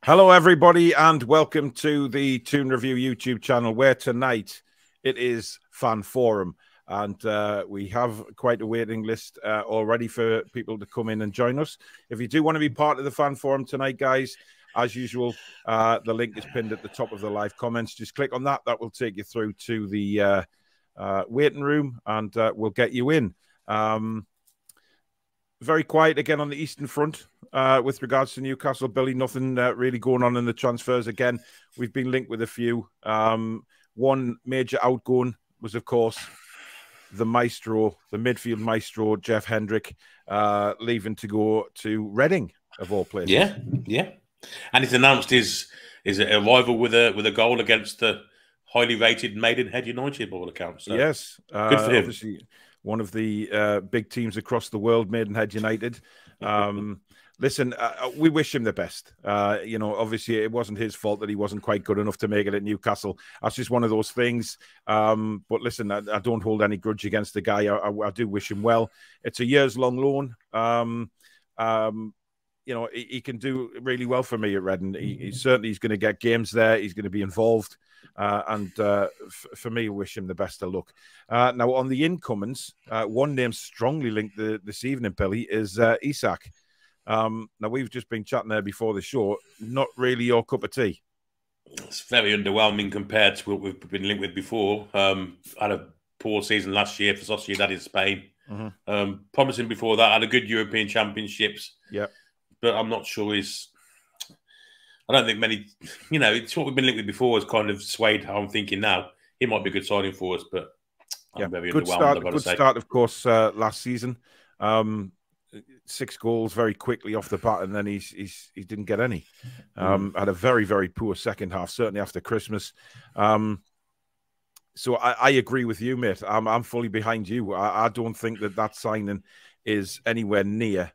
Hello, everybody, and welcome to the Toon Review YouTube channel, where tonight it is Fan Forum. And we have quite a waiting list already for people to come in and join us. If you do want to be part of the Fan Forum tonight, guys, as usual, the link is pinned at the top of the live comments. Just click on that. That will take you through to the waiting room, and we'll get you in. Very quiet again on the Eastern Front with regards to Newcastle. Billy, nothing really going on in the transfers. Again, we've been linked with a few. One major outgoing was, of course, the maestro, the midfield maestro, Jeff Hendrick, leaving to go to Reading, of all places. Yeah. And he's announced his arrival with a goal against the highly rated Maidenhead United, by all accounts. So yes. Good for him. Obviously, one of the big teams across the world, Maidenhead United. Listen, we wish him the best. Obviously, it wasn't his fault that he wasn't quite good enough to make it at Newcastle. That's just one of those things. But listen, I don't hold any grudge against the guy. I do wish him well. It's a years-long loan. He can do really well for me at Reading. He's going to get games there. He's going to be involved. For me, I wish him the best of luck. Now, on the incomings, one name strongly linked this evening, Billy, is Isak. Now, we've just been chatting there before the show. Not really your cup of tea. It's very underwhelming compared to what we've been linked with before. Had a poor season last year for Sociedad in Spain. Promising before that, had a good European Championships. Yeah. But I'm not sure I don't think many, it's what we've been linked with before has kind of swayed how I'm thinking now. He might be a good signing for us, but I'm very underwhelmed. Good start, of course, last season. 6 goals very quickly off the bat, and then he didn't get any. Had a very, very poor second half, certainly after Christmas. So I agree with you, mate. I'm fully behind you. I don't think that signing is anywhere near...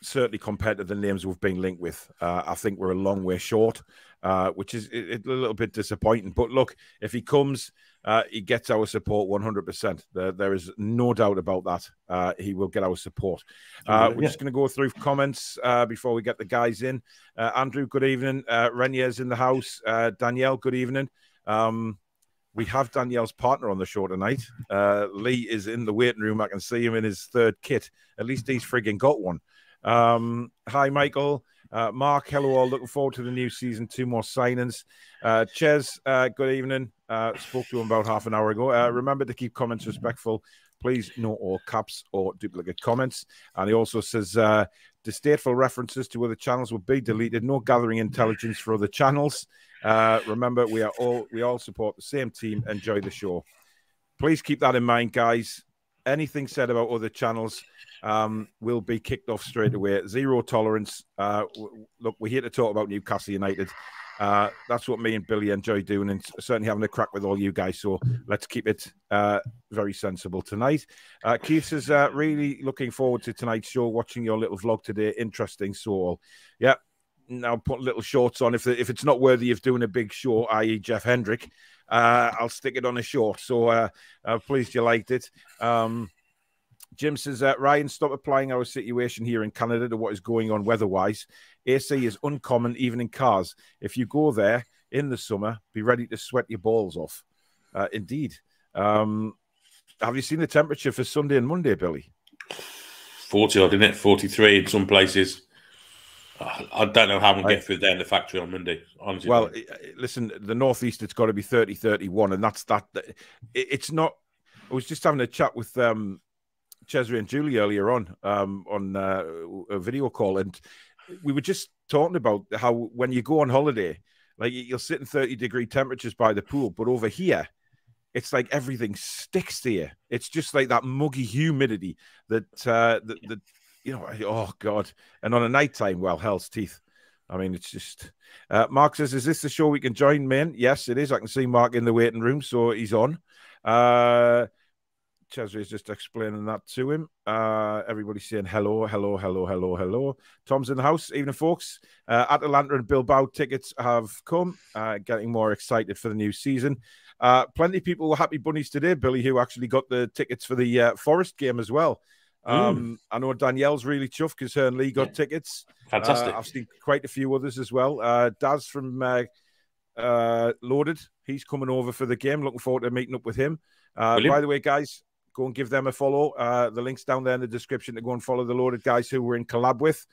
certainly compared to the names we've been linked with. I think we're a long way short, which is a little bit disappointing. But look, if he comes, he gets our support 100%. There is no doubt about that. He will get our support. We're just going to go through comments before we get the guys in. Andrew, good evening. Renier's in the house. Danielle, good evening. We have Danielle's partner on the show tonight. Lee is in the waiting room. I can see him in his 3rd kit. At least he's frigging got one. Hi, Michael. Mark, hello all. Looking forward to the new season. 2 more signings. Ches, good evening. Spoke to him about half an hour ago. Remember to keep comments respectful. Please, no all caps or duplicate comments. And he also says, distasteful references to other channels will be deleted. No gathering intelligence for other channels. Remember, we all support the same team. Enjoy the show. Please keep that in mind, guys. Anything said about other channels will be kicked off straight away. Zero tolerance. Look, we're here to talk about Newcastle United. That's what me and Billy enjoy doing, and certainly having a crack with all you guys. So let's keep it very sensible tonight. Keith says, really looking forward to tonight's show, watching your little vlog today. Interesting soul. Yeah. Now put little shorts on. If it's not worthy of doing a big show, i.e. Jeff Hendrick, I'll stick it on a short. So pleased you liked it. Jim says, Ryan, stop applying our situation here in Canada to what is going on weather-wise. AC is uncommon even in cars. If you go there in the summer, be ready to sweat your balls off. Indeed. Have you seen the temperature for Sunday and Monday, Billy? 40 odd, isn't it? 43 in some places. I don't know how we'll get through there in the factory on Monday. Honestly, well, listen, the Northeast, it's got to be 30, 31, and that's that. It's not. I was just having a chat with Cesare and Julie earlier on a video call, and we were just talking about how when you go on holiday, like you'll sit in 30-degree temperatures by the pool, but over here, it's like everything sticks to you. It's just like that muggy humidity that oh God. And on a nighttime, well, hell's teeth. I mean, it's just... Mark says, is this the show we can join, man? Yes, it is. I can see Mark in the waiting room, so he's on. Cesare is just explaining that to him. Everybody's saying hello, hello, hello, hello, hello. Tom's in the house. Evening, folks. Atalanta and Bilbao tickets have come. Getting more excited for the new season. Plenty of people were happy bunnies today, Billy, who actually got the tickets for the Forest game as well. I know Danielle's really chuffed because her and Lee got tickets. Fantastic. I've seen quite a few others as well. Daz from Loaded, he's coming over for the game. Looking forward to meeting up with him. By the way, guys, go and give them a follow. The link's down there in the description to go and follow the Loaded guys who we're in collab with.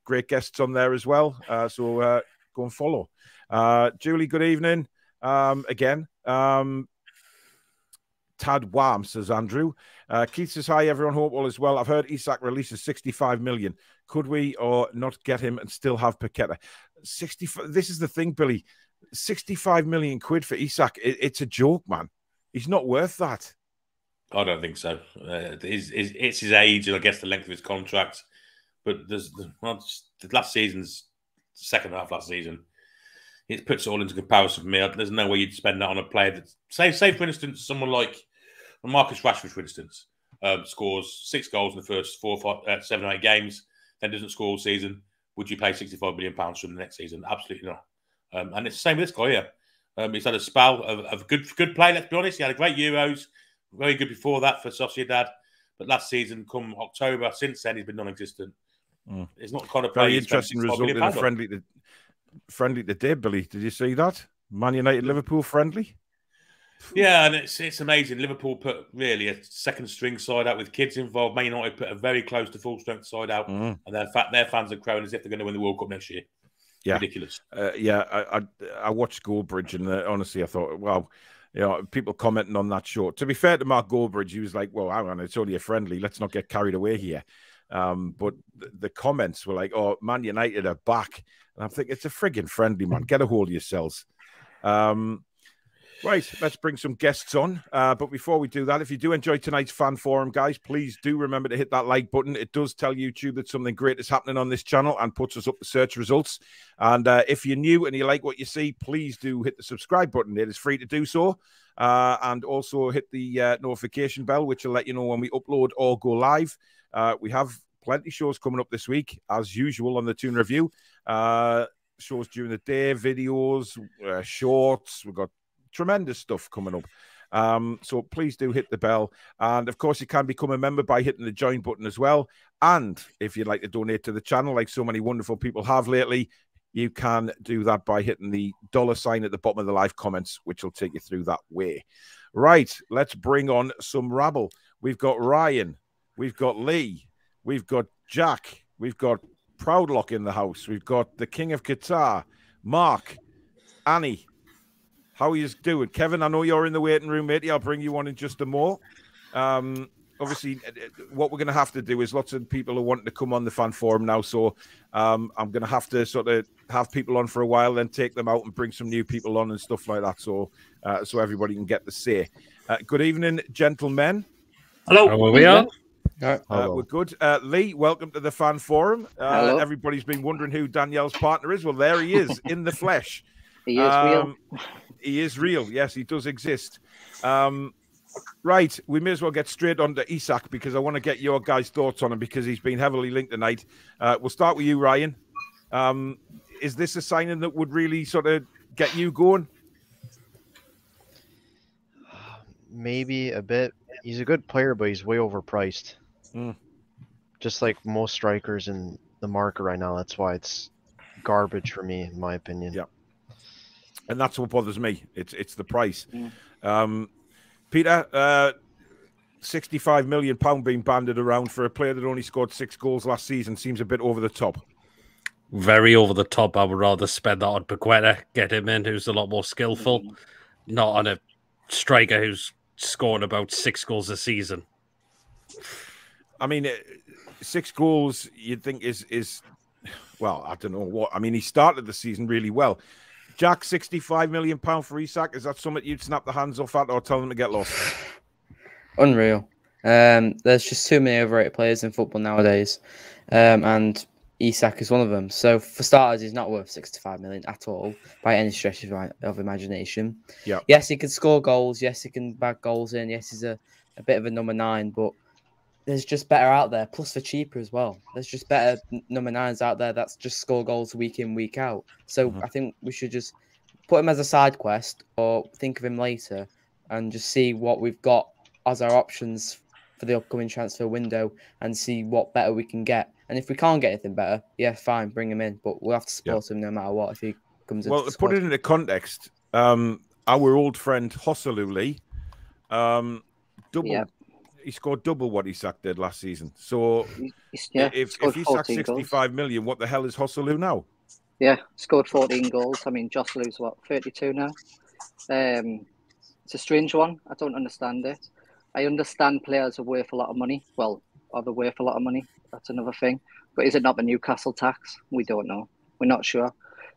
Great guests on there as well. So go and follow. Julie, good evening. Again. Tad Wham, says Andrew. Keith says, hi, everyone. Hope all is well. I've heard Isak releases 65 million. Could we or not get him and still have Paqueta? 65. This is the thing, Billy. 65 million quid for Isak. It's a joke, man. He's not worth that. I don't think so. It's his age and I guess the length of his contract. But the last season's second half last season, it puts it all into comparison for me. There's no way you'd spend that on a player that, say for instance, someone like Marcus Rashford, for instance, scores 6 goals in the first 7 or 8 games, then doesn't score all season. Would you pay £65 million from the next season? Absolutely not. And it's the same with this guy here. He's had a spell of good play, let's be honest. He had a great Euros, very good before that for Sociedad. But last season, come October, since then, he's been non-existent. It's not the kind of play. Very interesting result in a friendly today, Billy. Did you see that? Man United Liverpool friendly? Yeah, and it's amazing. Liverpool put really a second string side out with kids involved. Man United put a very close to full strength side out, and their fans are crowing as if they're going to win the World Cup next year. Yeah, ridiculous. I watched Goldbridge, and honestly, I thought, wow, you know, people commenting on that show. To be fair to Mark Goldbridge, he was like, well, hang on, it's only a friendly. Let's not get carried away here. But the comments were like, oh, Man United are back. And I'm thinking, it's a frigging friendly, man. Get a hold of yourselves. Right, let's bring some guests on. But before we do that, if you do enjoy tonight's fan forum, guys, please do remember to hit that like button. It does tell YouTube that something great is happening on this channel and puts us up the search results. And if you're new and you like what you see, please do hit the subscribe button. It is free to do so. And also hit the notification bell, which will let you know when we upload or go live. We have plenty of shows coming up this week, as usual, on the Toon Review. Shows during the day, videos, shorts. We've got tremendous stuff coming up. So please do hit the bell. And, of course, you can become a member by hitting the join button as well. And if you'd like to donate to the channel, like so many wonderful people have lately, you can do that by hitting the $sign at the bottom of the live comments, which will take you through that way. Right, let's bring on some rabble. We've got Ryan. We've got Lee. We've got Jack. We've got Proudlock in the house. We've got the King of Qatar, Mark, Annie. How are you doing? Kevin, I know you're in the waiting room, matey. I'll bring you on in just a more. Obviously, what we're going to have to do is lots of people are wanting to come on the fan forum now. So I'm going to have to sort of have people on for a while, then take them out and bring some new people on and stuff like that. So so everybody can get the say. Good evening, gentlemen. Hello. How are we on? We're good. Lee, welcome to the fan forum. Everybody's been wondering who Danielle's partner is. Well, there he is in the flesh. He is real. He is real. Yes, he does exist. Right, we may as well get straight on to Isak because I want to get your guys' thoughts on him because he's been heavily linked tonight. We'll start with you, Ryan. Is this a signing that would really sort of get you going? Maybe a bit. He's a good player, but he's way overpriced. Just like most strikers in the market right now. That's why it's garbage for me, in my opinion. Yeah. And that's what bothers me. It's the price. Peter, £65 million being banded around for a player that only scored 6 goals last season seems a bit over the top. Very over the top. I would rather spend that on Paqueta, get him in, who's a lot more skillful, not on a striker who's scoring about 6 goals a season. I mean, 6 goals you'd think is well, I don't know what. I mean, he started the season really well. Jack, £65 million for Isak. Is that something you'd snap the hands off at or tell them to get lost? Unreal. There's just too many overrated players in football nowadays. And Isak is one of them. So, for starters, he's not worth 65 million at all by any stretch of imagination. Yeah. Yes, he can score goals. Yes, he can bag goals in. Yes, he's a bit of a number 9, but there's just better out there, plus for cheaper as well. There's just better number 9s out there that's just score goals week in, week out. So I think we should just put him as a side quest or think of him later and just see what we've got as our options for the upcoming transfer window and see what better we can get. And if we can't get anything better, yeah, fine, bring him in. But we'll have to support him no matter what if he comes in. Well, to put it into context, our old friend Hossaluli, he scored double what Isak did last season. So if Isak 65 million, what the hell is Hossalu now? Yeah, scored 14 goals. I mean, Josselu's what, 32 now? It's a strange one. I don't understand it. I understand players are worth a lot of money. Well, are they worth a lot of money? That's another thing. But is it not the Newcastle tax? We don't know. We're not sure.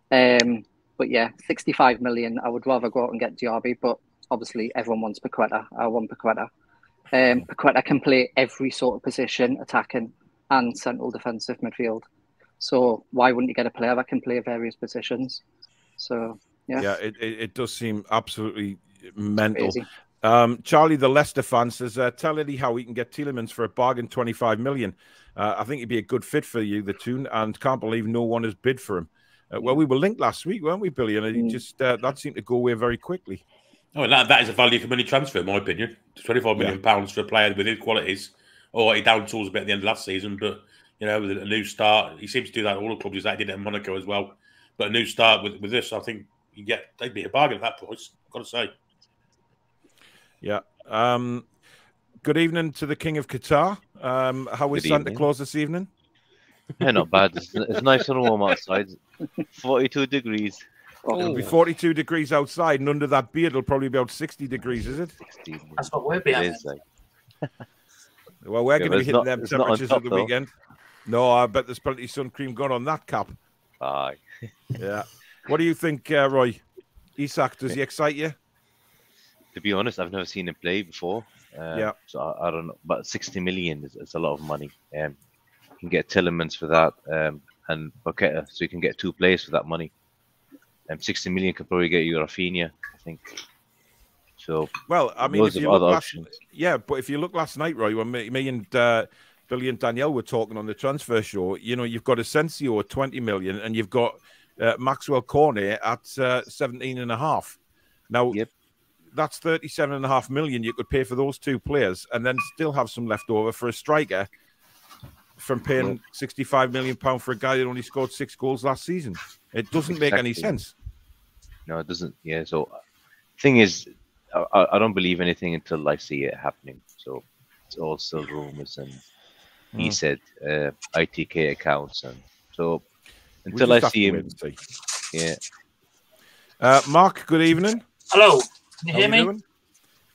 But yeah, 65 million. I would rather go out and get Diaby, but obviously everyone wants Paqueta. I want Paqueta. Paqueta can play every sort of position, attacking and central defensive midfield. So why wouldn't you get a player that can play various positions? So yeah, it does seem absolutely mental. Charlie, the Leicester fan, says, tell Eddie how we can get Tielemans for a bargain 25 million. I think he'd be a good fit for you, the Toon, and can't believe no one has bid for him. Well, we were linked last week, weren't we, Billy? And it just that seemed to go away very quickly. Oh, that is a value for money transfer, in my opinion. £25 million for a player with his qualities. Or he down tools a bit at the end of last season, but with a new start, he seems to do that at all the clubs. That he did it in Monaco as well. But a new start with this, I think they'd be a bargain at that price. I've got to say. Yeah. Good evening to the King of Qatar. How was Santa Claus this evening? Yeah, not bad. It's nice and warm outside. 42 degrees. It'll be 42 degrees outside, and under that beard, it'll probably be about 60 degrees, is it? 60. That's what we're being. Well, we're going to be hitting them temperatures at the weekend. No, I bet there's plenty of sun cream gone on that cap. Aye. Yeah. What do you think, Roy? Isak, does he excite you? To be honest, I've never seen him play before. So I don't know. But 60 million is a lot of money. You can get Tielemans for that and Paqueta, so you can get 2 players for that money. 60 million could probably get you Rafinha, I think. So, well, I mean, if you look but if you look last night, Roy, when me and Billy and Danielle were talking on the transfer show, you've got Asensio at 20 million and you've got Maxwell Cornet at 17.5. Now, that's 37.5 million you could pay for those 2 players and then still have some left over for a striker from paying £65 million for a guy that only scored 6 goals last season. It doesn't make any sense. No, it doesn't. Yeah, so thing is, I don't believe anything until I see it happening. So it's all still rumors and he said ITK accounts. And so until I see him. Mark, good evening. Hello. Can you hear me? Doing?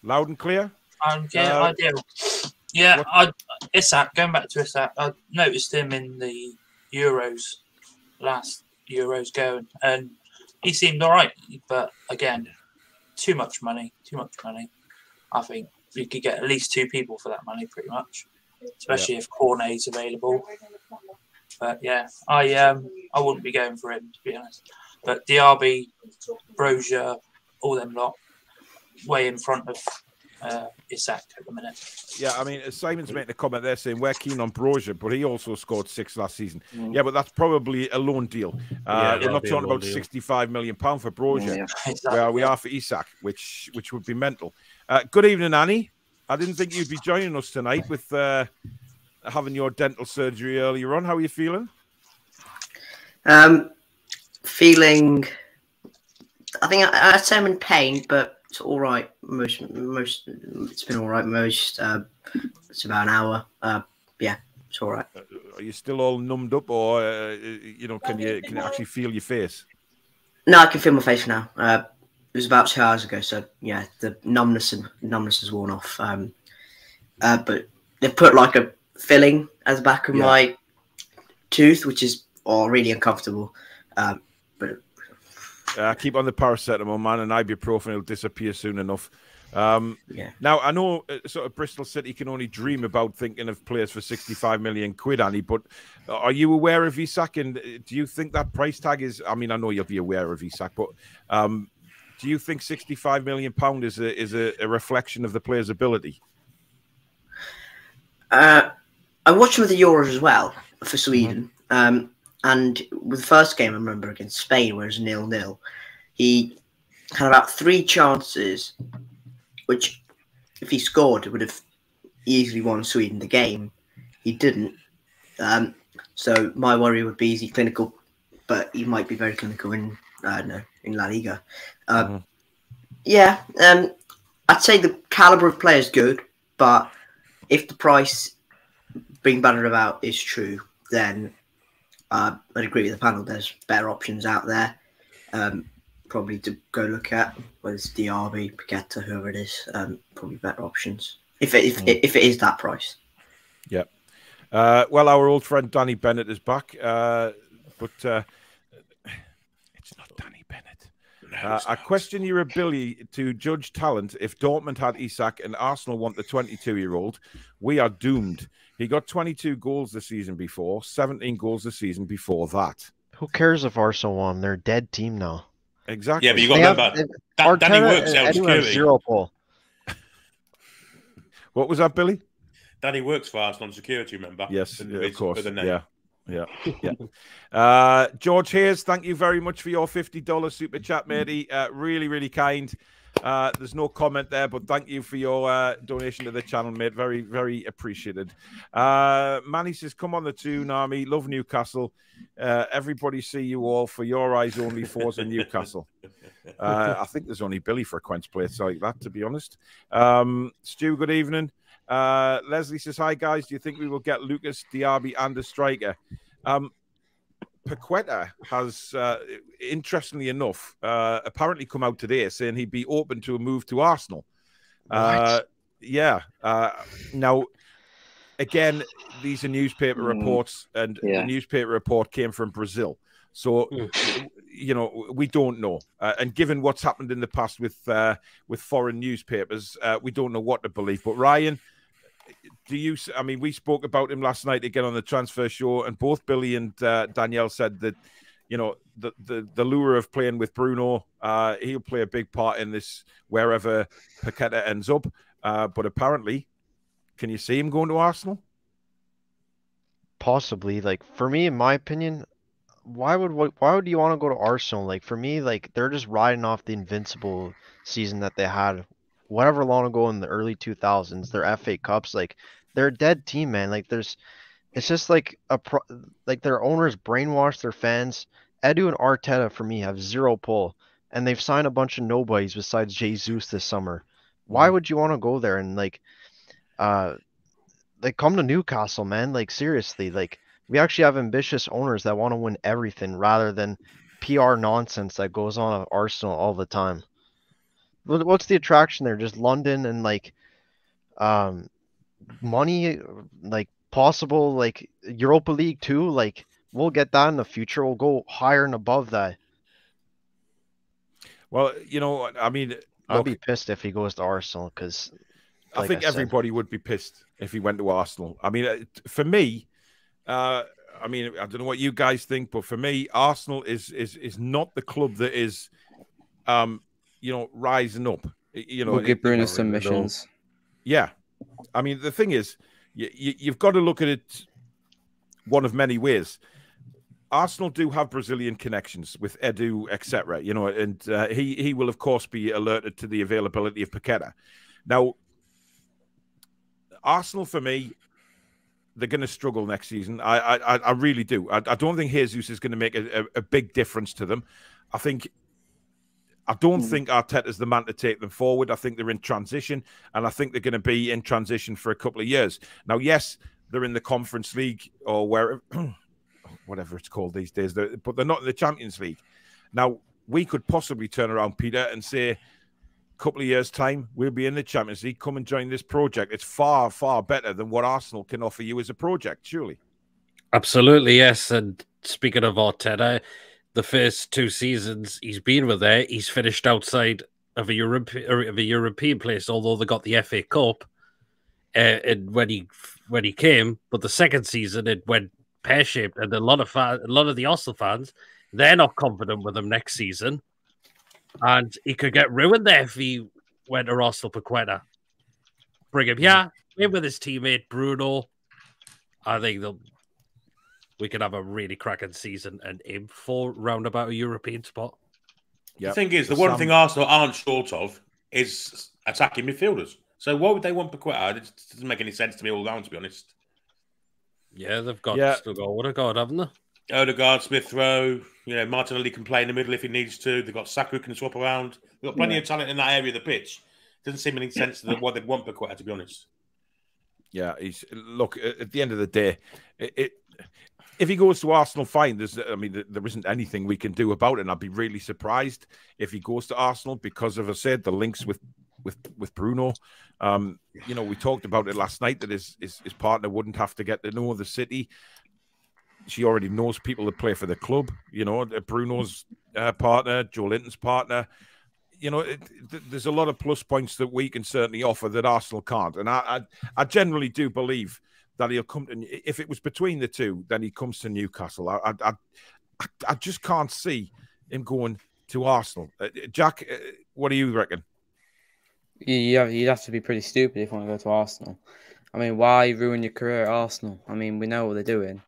Loud and clear? Yeah, I do. Yeah, Isak, going back to Isak, I noticed him in the Euros, last Euros going, and he seemed all right. But again, too much money. I think you could get at least 2 people for that money, pretty much, especially if Cornet's available. But yeah, I wouldn't be going for him, to be honest. But Diaby, Brozier, all them lot, way in front of Isak at the minute. Yeah, I mean, Simon's making a comment there saying we're keen on Brozier, but he also scored 6 last season. Yeah, but that's probably a loan deal. We're not talking about £65 million for Brozier, where we are for Isak, which would be mental. Good evening, Annie. I didn't think you'd be joining us tonight with having your dental surgery earlier on. How are you feeling? Feeling, I think I'd say I'm in pain, but it's all right. Most it's been all right. It's about an hour. Yeah, it's all right. Are you still all numbed up, or can you actually feel your face? No, I can feel my face now. It was about 2 hours ago, so yeah, the numbness has worn off. But they've put like a filling at the back of my tooth, which is really uncomfortable. But keep on the paracetamol, man, and ibuprofen will disappear soon enough. Now, I know sort of Bristol City can only dream about thinking of players for 65 million quid, Annie, but are you aware of Isak? And do you think that price tag is, I mean, I know you'll be aware of Isak, but do you think £65 million is a reflection of the player's ability? I watched him with the Euros as well for Sweden. And with the first game, I remember against Spain, where it was 0-0, he had about 3 chances, which if he scored, it would have easily won Sweden the game. He didn't. So my worry would be, is he clinical? But he might be very clinical in in La Liga. Yeah, I'd say the caliber of player is good, but if the price being bantered about is true, then I'd agree with the panel. There's better options out there, probably to go look at, whether it's Diaby, Paqueta, whoever it is. Probably better options if it is that price. Yeah. Well, our old friend Danny Bennett is back, but it's not Danny Bennett. I question your ability to judge talent. If Dortmund had Isak and Arsenal want the 22-year-old, we are doomed. He got 22 goals the season before, 17 goals the season before that. Who cares if Arsenal won? They're a dead team now. Exactly. Yeah, but you got to remember, Danny works out security. 0 pull. What was that, Billy? Danny works for Arsenal security, remember? Yes, of course. Yeah. George Hayes, thank you very much for your $50 super chat, matey. Really, really kind. There's no comment there, but thank you for your donation to the channel, mate. Very, very appreciated. Manny says, come on the Toon Army. Love Newcastle. Everybody see you all. For your eyes only, Forza Newcastle. I think there's only Billy frequents places like that, to be honest. Stu, good evening. Leslie says, hi, guys. Do you think we will get Lucas, Diaby, and a striker? Paqueta has, interestingly enough, apparently come out today saying he'd be open to a move to Arsenal. Yeah. Now, again, these are newspaper reports, and the newspaper report came from Brazil. So, you know, we don't know. And given what's happened in the past with foreign newspapers, we don't know what to believe. But Ryan, I mean, we spoke about him last night again on the transfer show, and both Billy and Danielle said that, you know, the lure of playing with Bruno, he'll play a big part in this wherever Paqueta ends up. But apparently, can you see him going to Arsenal? Possibly. Like, for me, in my opinion, why would you want to go to Arsenal? Like, for me, like, they're just riding off the invincible season that they had whatever long ago in the early 2000s, their FA Cups. Like, they're a dead team, man. Like, it's just like their owners brainwash their fans. Edu and Arteta, for me, have 0 pull, and they've signed a bunch of nobodies besides Jesus this summer. Why would you want to go there? And like come to Newcastle, man. Like, seriously, like, we actually have ambitious owners that want to win everything rather than PR nonsense that goes on at Arsenal all the time. What's the attraction there? Just London and like money, like possible like Europa League too. Like, we'll get that in the future. We'll go higher and above that. Well, you know, I mean, I'd be pissed if he goes to Arsenal, because I think everybody would be pissed if he went to Arsenal. I mean, for me, I mean, I don't know what you guys think, but for me, Arsenal is not the club that is, you know, rising up. You know, we'll give Bruno some missions. Yeah, I mean, the thing is, you've got to look at it one of many ways. Arsenal do have Brazilian connections with Edu, etc. You know, and he will of course be alerted to the availability of Paqueta. Now, Arsenal, for me, they're going to struggle next season. I really do. I don't think Jesus is going to make a big difference to them. I don't think Arteta's the man to take them forward. I think they're in transition, and I think they're going to be in transition for a couple of years. Now, yes, they're in the Conference League or whatever it's called these days, but they're not in the Champions League. Now, we could possibly turn around, Peter, and say, a couple of years' time, we'll be in the Champions League. Come and join this project. It's far, far better than what Arsenal can offer you as a project, surely. Absolutely, yes. And speaking of Arteta, the first 2 seasons he's been with there, he's finished outside of a European place, although they got the FA Cup and when he came. But the second season, it went pear-shaped, and a lot of the Arsenal fans, they're not confident with him next season. And he could get ruined there if he went to Arsenal. Paqueta. Bring him, in with his teammate Bruno. I think we could have a really cracking season and aim for roundabout a European spot. Yep. The thing is, the one thing Arsenal aren't short of is attacking midfielders. So why would they want Paqueta? It doesn't make any sense to me all round, to be honest. Yeah, they've got still got Odegaard, haven't they? Odegaard, Smith Rowe, Martinelli can play in the middle if he needs to. They've got Saka who can swap around. They've got plenty of talent in that area of the pitch. Doesn't seem any sense to what they'd want Paqueta, to be honest. Yeah, look, at the end of the day, if he goes to Arsenal, fine. There isn't anything we can do about it, and I'd be really surprised if he goes to Arsenal because, as I said, the links with Bruno. We talked about it last night that his partner wouldn't have to get to know the city. She already knows people that play for the club. Bruno's partner, Joe Linton's partner. There's a lot of plus points that we can certainly offer that Arsenal can't. And I generally do believe that he'll come to. If it was between the two, then he comes to Newcastle. I just can't see him going to Arsenal. Jack, what do you reckon? You'd have to be pretty stupid if you want to go to Arsenal. I mean, why ruin your career at Arsenal? I mean, we know what they're doing.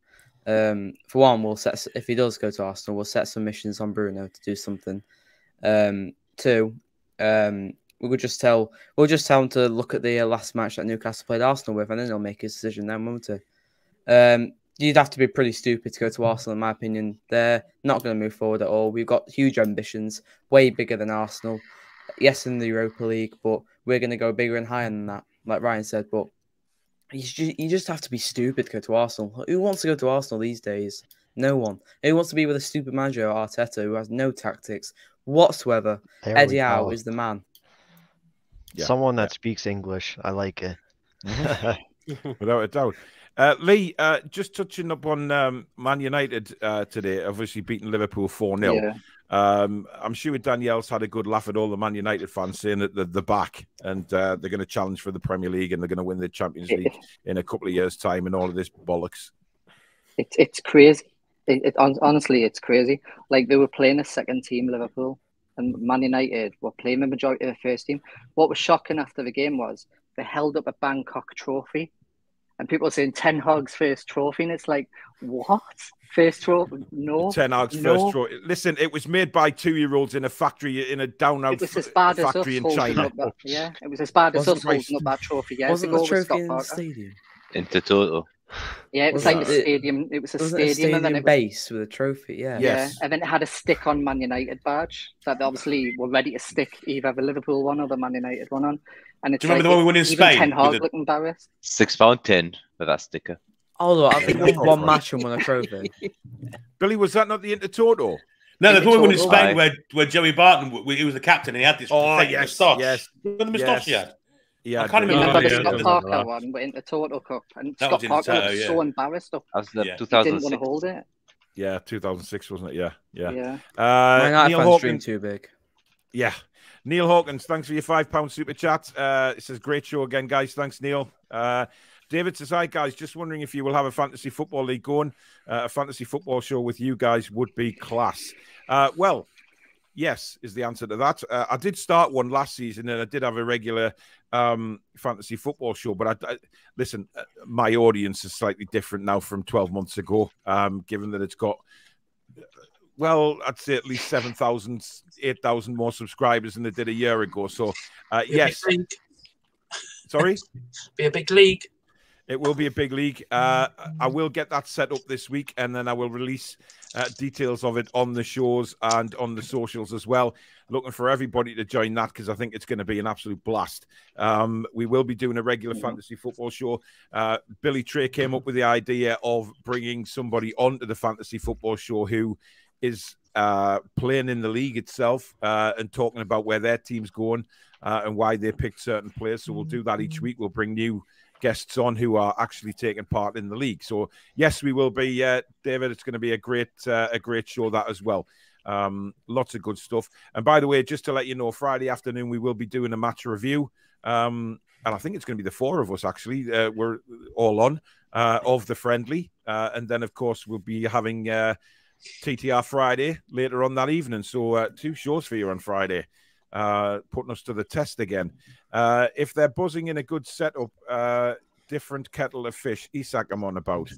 For one, if he does go to Arsenal, we'll set some missions on Bruno to do something. Two, we'll just tell him to look at the last match that Newcastle played Arsenal with, and then he'll make his decision then, won't he? You'd have to be pretty stupid to go to Arsenal, in my opinion. They're not going to move forward at all. We've got huge ambitions, way bigger than Arsenal. Yes, in the Europa League, but we're going to go bigger and higher than that, like Ryan said. But you just have to be stupid to go to Arsenal. Who wants to go to Arsenal these days? No one. Who wants to be with a stupid manager, Arteta, who has no tactics whatsoever? Eddie Howe is the man. Yeah. Someone that speaks English. I like it. Without a doubt. Lee, just touching up on Man United today, obviously beating Liverpool 4-0. Yeah. I'm sure Danielle's had a good laugh at all the Man United fans saying that they're back and they're going to challenge for the Premier League and they're going to win the Champions League in a couple of years' time and all of this bollocks. It's crazy. Honestly, it's crazy. Like, they were playing a second team, Liverpool, and Man United were playing the majority of the first team. What was shocking after the game was they held up a Bangkok trophy. And people are saying Ten Hag's first trophy, and it's like, what? First trophy? No. Ten Hag's first trophy. Listen, it was made by 2-year-olds in a factory, in a down-out factory in China. It was as bad as us holding up that trophy. Wasn't the trophy in the stadium? Into total. Yeah, it was like a stadium. It was a stadium, and then it base with a trophy. Yeah. Yes. Yeah, and then it had a stick on Man United badge that they obviously were ready to stick either the Liverpool one or the Man United one on. And it's do you remember the one we won in Spain? Ten Hag looked embarrassed. £6.10 for that sticker. Oh, look, I think one match and won a trophy. Billy, was that not the Intertoto? No, the one we won in Spain where Joey Barton, he was the captain, and he had this moustache. Yes. The moustache he had. Yeah, I can't remember the Scott Parker one, but in the Total Cup, and Scott Parker was so embarrassed. He didn't want to hold it. Yeah, 2006 wasn't it? Yeah. My fans dream too big. Yeah. Neil Hawkins, thanks for your £5 super chat. It says great show again, guys. Thanks, Neil. David says, hi, guys. Just wondering if you will have a fantasy football league going. A fantasy football show with you guys would be class. Well, yes, is the answer to that. I did start one last season, and I did have a regular fantasy football show. But listen, my audience is slightly different now from 12 months ago, given that it's got, well, I'd say at least 7,000, 8,000 more subscribers than it did a year ago. So, yes. Sorry? Be a big league. It will be a big league. I will get that set up this week, and then I will release details of it on the shows and on the socials as well. Looking for everybody to join that because I think it's going to be an absolute blast. We will be doing a regular fantasy football show. Billy Trey came up with the idea of bringing somebody onto the fantasy football show who is playing in the league itself and talking about where their team's going and why they picked certain players. So we'll do that each week. We'll bring new guests on who are actually taking part in the league. So yes, we will be, David. It's going to be a great show that as well. Lots of good stuff. And by the way, just to let you know, Friday afternoon we will be doing a match review, and I think it's going to be the four of us actually. We're all on of the friendly, and then of course we'll be having TTR Friday later on that evening. So 2 shows for you on Friday. Putting us to the test again. If they're buzzing in a good setup, different kettle of fish. Isak, I'm on about.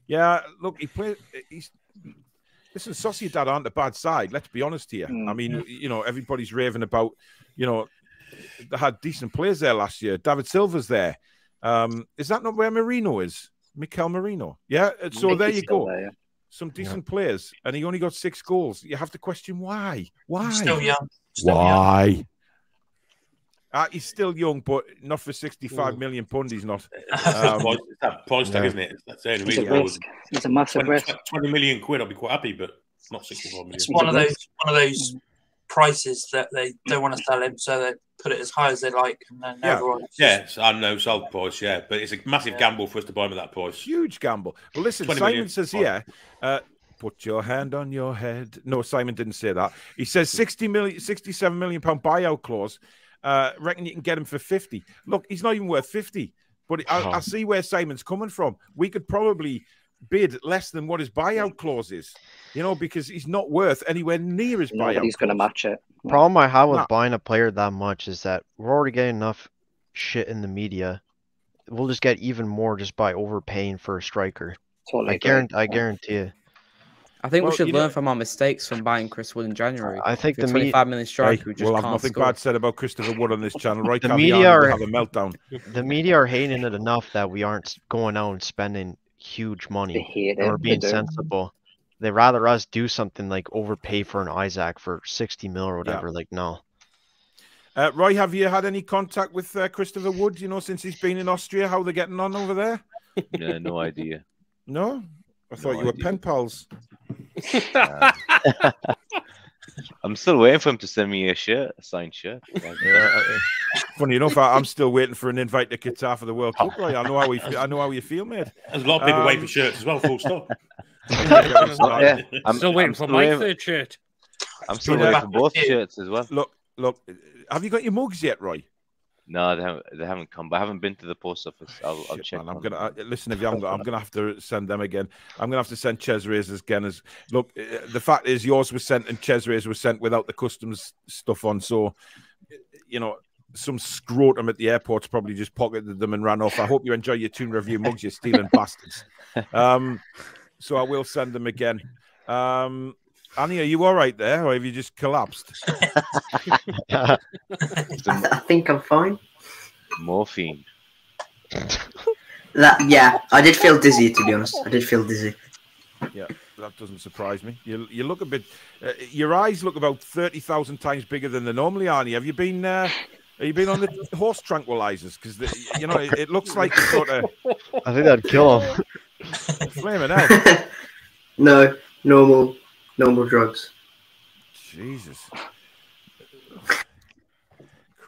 Yeah, look, listen, Sociedad aren't a bad side. Let's be honest here. I mean, everybody's raving about, they had decent players there last year. David Silva's there. Is that not where Marino is? Mikel Marino. Yeah. So there you go. There, yeah. Some decent players, and he only got 6 goals. You have to question why. Why? Still young. Why? He's still young, but not for 65 million £. He's not. It's that price tag, isn't it? That's the only reason. It's a massive risk. 20 million quid, I'll be quite happy, but not 65 million. It's one of those prices that they don't want to sell him, so they put it as high as they like. And then I know sold price, but it's a massive gamble for us to buy him at that price. Huge gamble. Well, listen, Simon says here, put your hand on your head. No, Simon didn't say that. He says 67 million pound buyout clause. Reckon you can get him for 50. Look, he's not even worth 50. But I see where Simon's coming from. We could probably bid less than what his buyout clause is, because he's not worth anywhere near his buyout. He's going to match it. Problem I have with buying a player that much is that we're already getting enough shit in the media. We'll just get even more just by overpaying for a striker. Totally I guarantee you. I think we should learn from our mistakes from buying Chris Wood in January. I think the 25 million striker who just we'll have can't nothing score. Bad said about Christopher Wood on this channel. Right? The media are have a meltdown. The media are hating it enough that we aren't going out and spending huge money. They hate it. Or being sensible. They'd rather us do something like overpay for an Isaac for 60 mil or whatever. Yeah. Like, no. Roy, have you had any contact with Christopher Wood? Since he's been in Austria, how they're getting on over there? No idea. No, I thought you were pen pals. I'm still waiting for him to send me a signed shirt. Funny enough, I'm still waiting for an invite to Qatar for the World Cup. Right? I know how you feel, mate. There's a lot of people waiting for shirts as well. Full stop. I'm still waiting for my third shirt. I'm still waiting for both shirts as well. Look. Have you got your mugs yet, Roy? No, they haven't come. But I haven't been to the post office. I'll check. Man, I'm gonna listen. If you haven't got, I'm gonna have to send them again. I'm gonna have to send Chesapeake's again. Look, the fact is, yours was sent and Chesapeake's was sent without the customs stuff on. So, some scrotum at the airport's probably just pocketed them and ran off. I hope you enjoy your Toon review mugs, you stealing bastards. So I will send them again. Annie, are you all right there, or have you just collapsed? I think I'm fine. Morphine. I did feel dizzy, to be honest. I did feel dizzy. Yeah, that doesn't surprise me. You look a bit. Your eyes look about 30,000 times bigger than they normally are. Have you been? Have you been on the horse tranquilizers? Because it looks like sort of. I think that'd kill him. Flaming out. No, normal drugs. Jesus.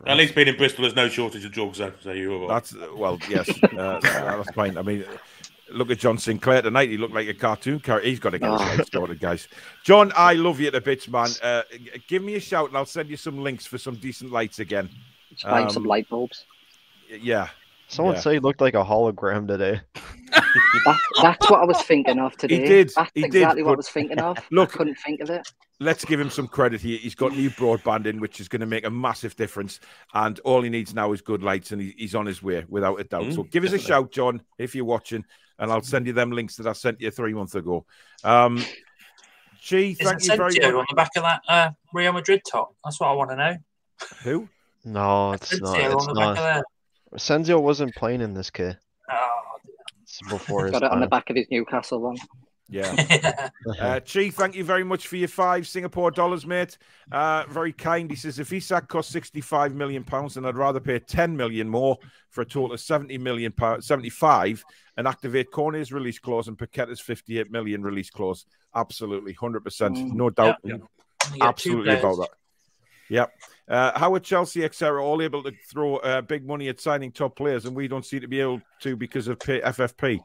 At least being in Bristol, there's no shortage of drugs, so you're that's yes. That's fine. I mean, look at John Sinclair tonight. He looked like a cartoon character. He's got to get his life started, guys. John, I love you to bits, man. Give me a shout, and I'll send you some links for some decent lights again. Just find some light bulbs. Yeah. Someone said he looked like a hologram today. That's what I was thinking of today. He did. That's exactly what I was thinking of. Look, I couldn't think of it. Let's give him some credit here. He's got new broadband in, which is going to make a massive difference. And all he needs now is good lights, and he's on his way, without a doubt. So give us a shout, John, if you're watching, and I'll send you them links that I sent you 3 months ago. Thank you very much. On the back of that Real Madrid top. That's what I want to know. Who? No, it's not. It's not. Senzio wasn't playing in this kit. Oh, it's before his got it time. on the back of his Newcastle one. Yeah. Chi, thank you very much for your $5 Singapore dollars, mate. Very kind. He says, if Isak costs £65 million, then I'd rather pay 10 million more for a total of 75 and activate Cornet's release clause and Paqueta's 58 million release clause. Absolutely. 100%. No doubt. Yep. Absolutely about that. Yep. How are Chelsea, etc., all able to throw big money at signing top players, and we don't seem to be able to because of FFP?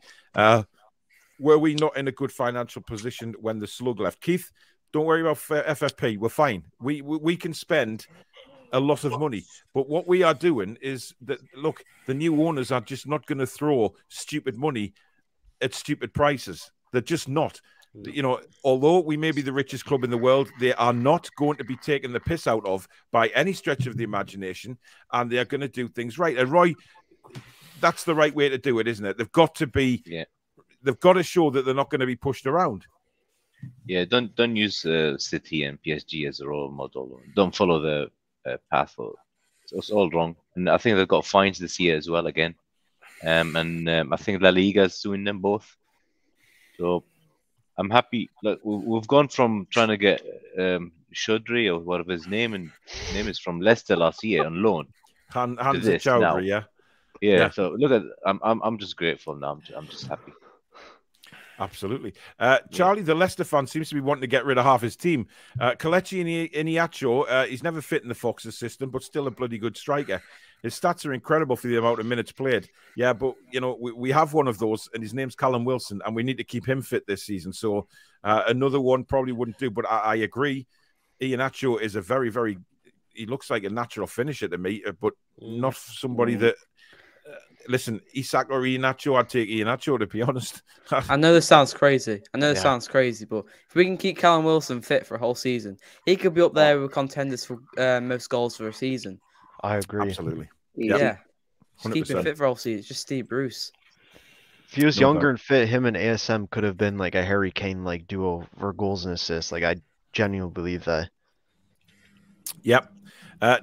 Were we not in a good financial position when the slug left? Keith, don't worry about FFP. We're fine. We can spend a lot of money. But what we are doing is that, look, the new owners are just not going to throw stupid money at stupid prices. They're just not. Although we may be the richest club in the world, they are not going to be taken the piss out of by any stretch of the imagination, and they are going to do things right. And Roy, that's the right way to do it, isn't it? They've got to be, they've got to show that they're not going to be pushed around. Yeah, don't use City and PSG as a role model. Don't follow the path it's all wrong. And I think they've got fines this year as well again. I think La Liga is suing them both. So I'm happy. Look, we've gone from trying to get Chaudhry or whatever his name is from Leicester last year on loan. Hansa Chaudhry, yeah. Yeah. So look at, I'm just grateful now. I'm just happy. Absolutely. Charlie, the Leicester fan, seems to be wanting to get rid of half his team. Kelechi Iheanacho, he's never fit in the Foxes system, but still a bloody good striker. His stats are incredible for the amount of minutes played. Yeah, but, you know, we have one of those, and his name's Callum Wilson, and we need to keep him fit this season. So another one probably wouldn't do, but I agree. Iheanacho is a very, very... He looks like a natural finisher to me, but not somebody that... Listen, Isak or Iheanacho, I'd take Iheanacho, to be honest. I know this sounds crazy. Sounds crazy, but if we can keep Callum Wilson fit for a whole season, he could be up there with contenders for most goals for a season. I agree. Absolutely. Yeah. Just 100%. keep him fit for a whole season. It's just Steve Bruce. If he was younger and fit, him and ASM could have been like a Harry Kane like duo for goals and assists. Like I genuinely believe that. Yep.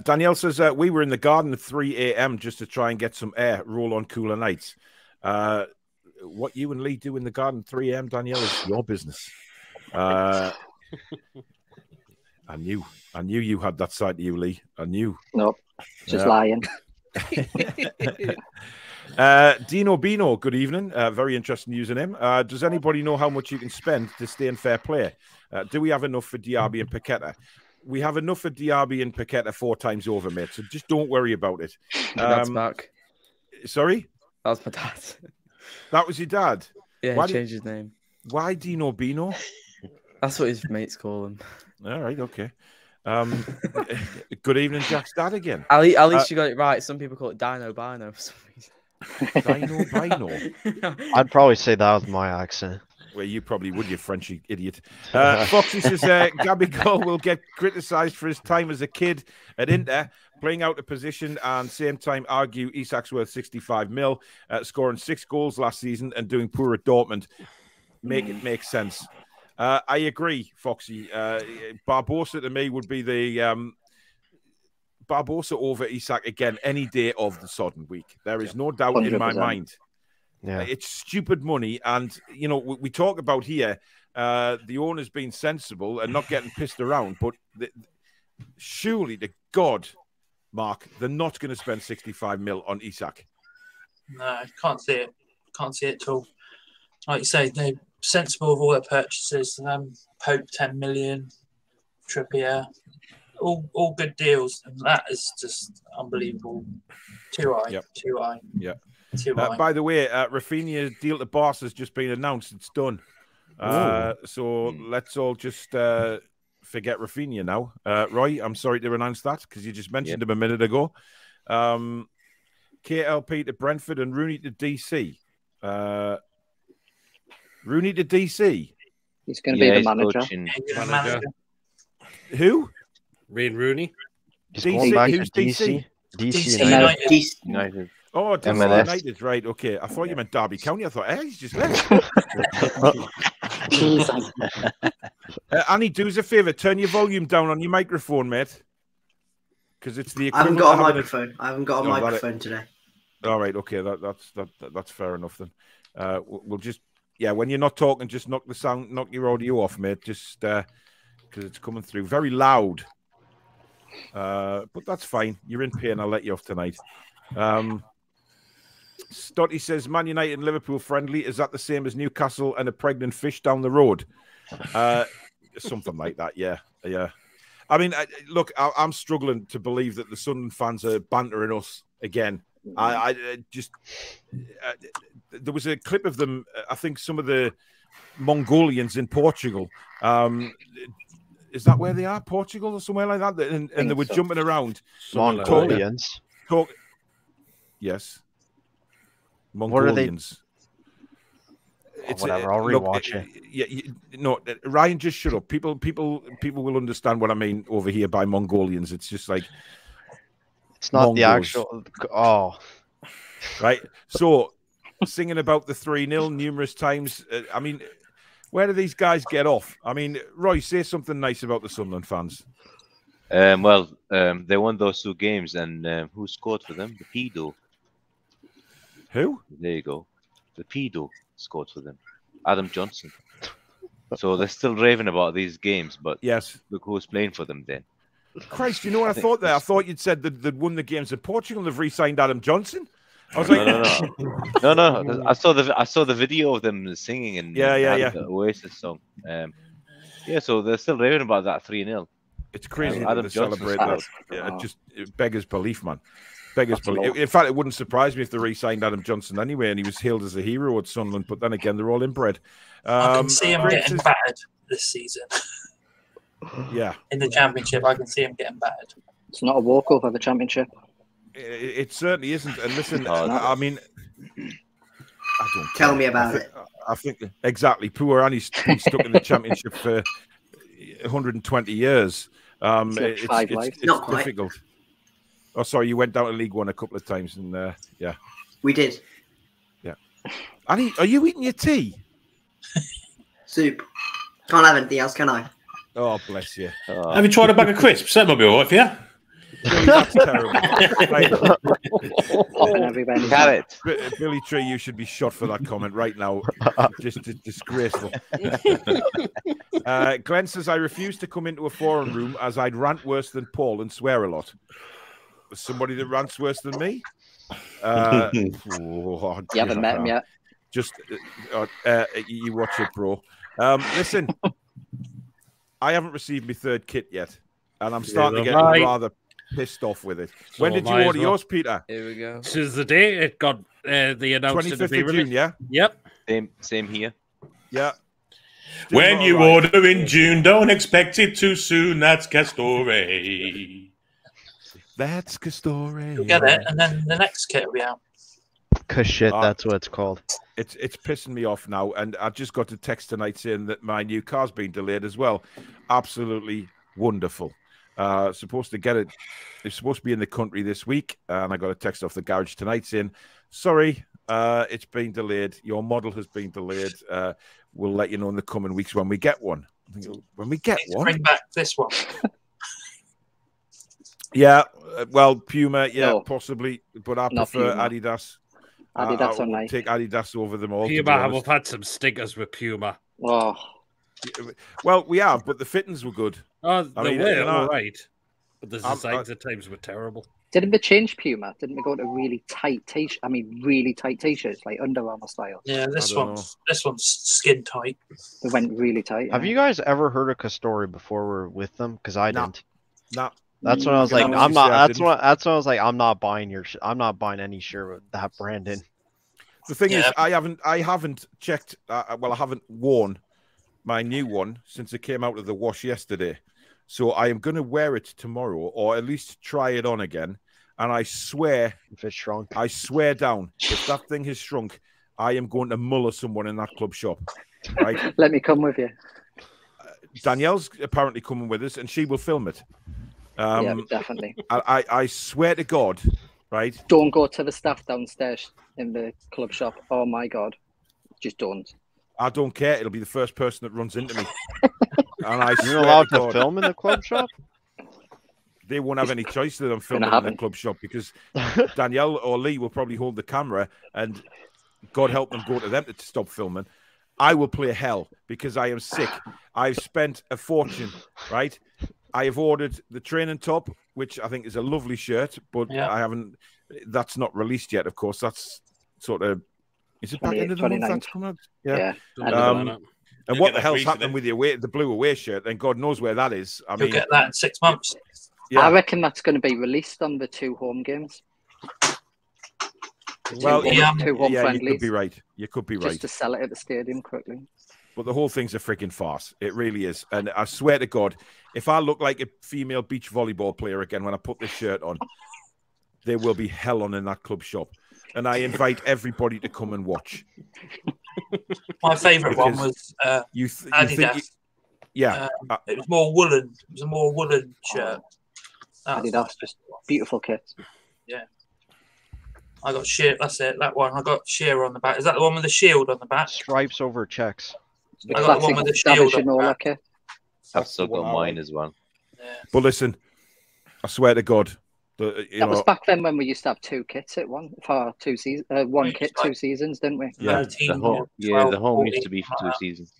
Danielle says, we were in the garden at 3 a.m. just to try and get some air, roll on cooler nights. What you and Lee do in the garden at 3 a.m., Danielle, is your business. I knew you had that side to you, Lee. I knew. Nope, just lying. Dino Bino, good evening. Very interesting username. Does anybody know how much you can spend to stay in fair play? Do we have enough for Diaby and Paqueta? We have enough for Diaby and Paqueta 4 times over, mate. So just don't worry about it. Dad's back. Sorry? That was my dad. That was your dad? Yeah, he changed his name. Why Dino Bino? That's what his mates call him. All right, okay. Good evening, Jack's dad again. At least you got it right. Some people call it Dino Bino for some reason. Dino Bino. I'd probably say that with my accent. Well, you probably would, you Frenchy idiot. Foxy says Gabigol will get criticised for his time as a kid at Inter, playing out of position and same time argue Isak's worth 65 mil, scoring 6 goals last season and doing poor at Dortmund. Make it make sense. I agree, Foxy. Barbosa to me would be the Barbosa over Isak again any day of the sodden week. There is no doubt 100%. In my mind. Yeah, it's stupid money, and you know we talk about here the owner's being sensible and not getting pissed around. But surely, to God, Mark, they're not going to spend 65 mil on Isak. No, I can't see it. Can't see it at all. Like you say, they're sensible of all their purchases. Pope 10 million, Trippier, all good deals, and that is just unbelievable. Too high. Yep. Too high. Yeah. By the way, Rafinha's deal to Barca has just been announced. It's done. So let's all just forget Rafinha now. Roy, I'm sorry to announce that because you just mentioned him a minute ago. KLP to Brentford and Rooney to DC. Rooney to DC. He's going to be the manager. Who? Wayne Rooney. He's going back to DC. DC United. Oh, DC United, right? Okay, I thought you meant Derby County. I thought, he's just left. Annie, do us a favour. Turn your volume down on your microphone, mate. Because it's the. I haven't got a microphone. I haven't got a microphone today. All right, okay, that's fair enough then. We'll just when you're not talking, just knock your audio off, mate. Just because it's coming through very loud. But that's fine. You're in pain. I'll let you off tonight. Stotty says Man United and Liverpool friendly. Is that the same as Newcastle and a pregnant fish down the road? Something like that. Yeah. I mean, look, I'm struggling to believe that the Sunderland fans are bantering us again. I just there was a clip of them. I think some of the Mongolians in Portugal. Is that where they are? Portugal or somewhere like that? And they were jumping around. Mongolians. Yes. Mongolians. What are they? Whatever, I'll rewatch it. Ryan, just shut up. People will understand what I mean over here by Mongolians. It's just like it's not Mongols. The actual. Oh, right. So singing about the 3-0 numerous times. I mean, where do these guys get off? I mean, Roy, say something nice about the Sunderland fans. They won those 2 games, and who scored for them? The pedo. Who? There you go. The pedo scored for them. Adam Johnson. So they're still raving about these games, but yes, look who's playing for them then. Christ, you know what I thought there? I thought you'd said that they'd won the games in Portugal. They've re-signed Adam Johnson. I was like, no. I saw the video of them singing and the Oasis song. So they're still raving about that 3-0. It's crazy that they celebrate that. It beggars belief, man. Beggars belief. In fact, it wouldn't surprise me if they re-signed Adam Johnson anyway, and he was hailed as a hero at Sunderland. But then again, they're all inbred. I can see him getting battered this season. Yeah, in the Championship, I can see him getting battered. It's not a walkover, the Championship. It certainly isn't. And listen, I mean, I don't tell me about it. I think exactly. Poor Annie's been stuck in the Championship for 120 years. It's not difficult. Quite. Oh, sorry, you went down to League One a couple of times, and yeah, we did. Yeah, Annie, are you eating your tea? Soup. Can't have anything else, can I? Oh, bless you. Have you tried a bag of crisps? That might be all right for you. That's terrible. Carrot. Billy Tree, you should be shot for that comment right now. Just disgraceful. Glenn says, I refuse to come into a forum room as I'd rant worse than Paul and swear a lot. Somebody that rants worse than me? You haven't met him yet. Just you watch it, bro. Listen, I haven't received my 3rd kit yet, and I'm starting to get rather pissed off with it. So when did you order yours, Peter? Here we go. Since the day it got the announcement 25th of June, yeah? Yep. Same here. Yeah. Still when you order in June, don't expect it too soon. That's Castore. That's Castore. You'll get it, and then the next kit will be out. Cause shit, that's what it's called. It's pissing me off now, and I just got a text tonight saying that my new car's been delayed as well. Absolutely wonderful. Supposed to get it. It's supposed to be in the country this week, and I got a text off the garage tonight saying, "Sorry, it's been delayed. Your model has been delayed. We'll let you know in the coming weeks when we get one." When we get one, bring back this one. Yeah, well, Puma, possibly, but I prefer Adidas. Adidas I are nice. Take Adidas over them all. Puma, we've had some stickers with Puma. Oh. Well, we have, but the fittings were good. Oh, they were all right. But the designs at times were terrible. Didn't we change Puma? Didn't we go to really tight t-shirts? I mean, really tight t-shirts, like Under Armour style. Yeah, this one's skin tight. It went really tight. Have you guys ever heard of Castore before we're with them? Because I didn't. No. That's when I was like, I'm not. That's when I was like, I'm not buying your. I'm not buying any shirt with that brand in. The thing is, I haven't checked. Well, I haven't worn my new one since it came out of the wash yesterday. So I am going to wear it tomorrow, or at least try it on again. And I swear, if it's shrunk, I swear down, if that thing has shrunk, I am going to muller someone in that club shop. Right? Let me come with you. Danielle's apparently coming with us, and she will film it. Yeah, definitely. I swear to God, right? Don't go to the staff downstairs in the club shop. Oh my God, just don't. I don't care. It'll be the first person that runs into me. And you're allowed to film in the club shop. They won't have any choice that I'm filming in the club shop because Danielle or Lee will probably hold the camera, and God help them go to them to stop filming. I will play hell because I am sick. I've spent a fortune, right? I have ordered the training top, which I think is a lovely shirt, but I haven't. That's not released yet, of course. That's sort of. Is it back into the month that's coming out? Yeah. And what the hell's happening with the blue away shirt? And God knows where that is. I mean, you'll get that in 6 months. Yeah. I reckon that's going to be released on the 2 home games. Well, two home you friendlies. could be right. You could be right. Just to sell it at the stadium quickly. But the whole thing's a freaking farce. It really is. And I swear to God, if I look like a female beach volleyball player again when I put this shirt on, there will be hell on in that club shop. And I invite everybody to come and watch. My favourite one was Adidas. It was more woolen. It was a more woolen shirt. Adidas, just beautiful kit. Yeah. I got sheer. That's it. That one. I got sheer on the back. Is that the one with the shield on the back? Stripes over checks. I got the one with the shield on the back. I've still got mine as well. Yeah. But listen, I swear to God. That was back then when we used to have 2 kits at one for 2 seasons, 1 kit 2 seasons, didn't we? Yeah, the home, the home used to be for 2 seasons.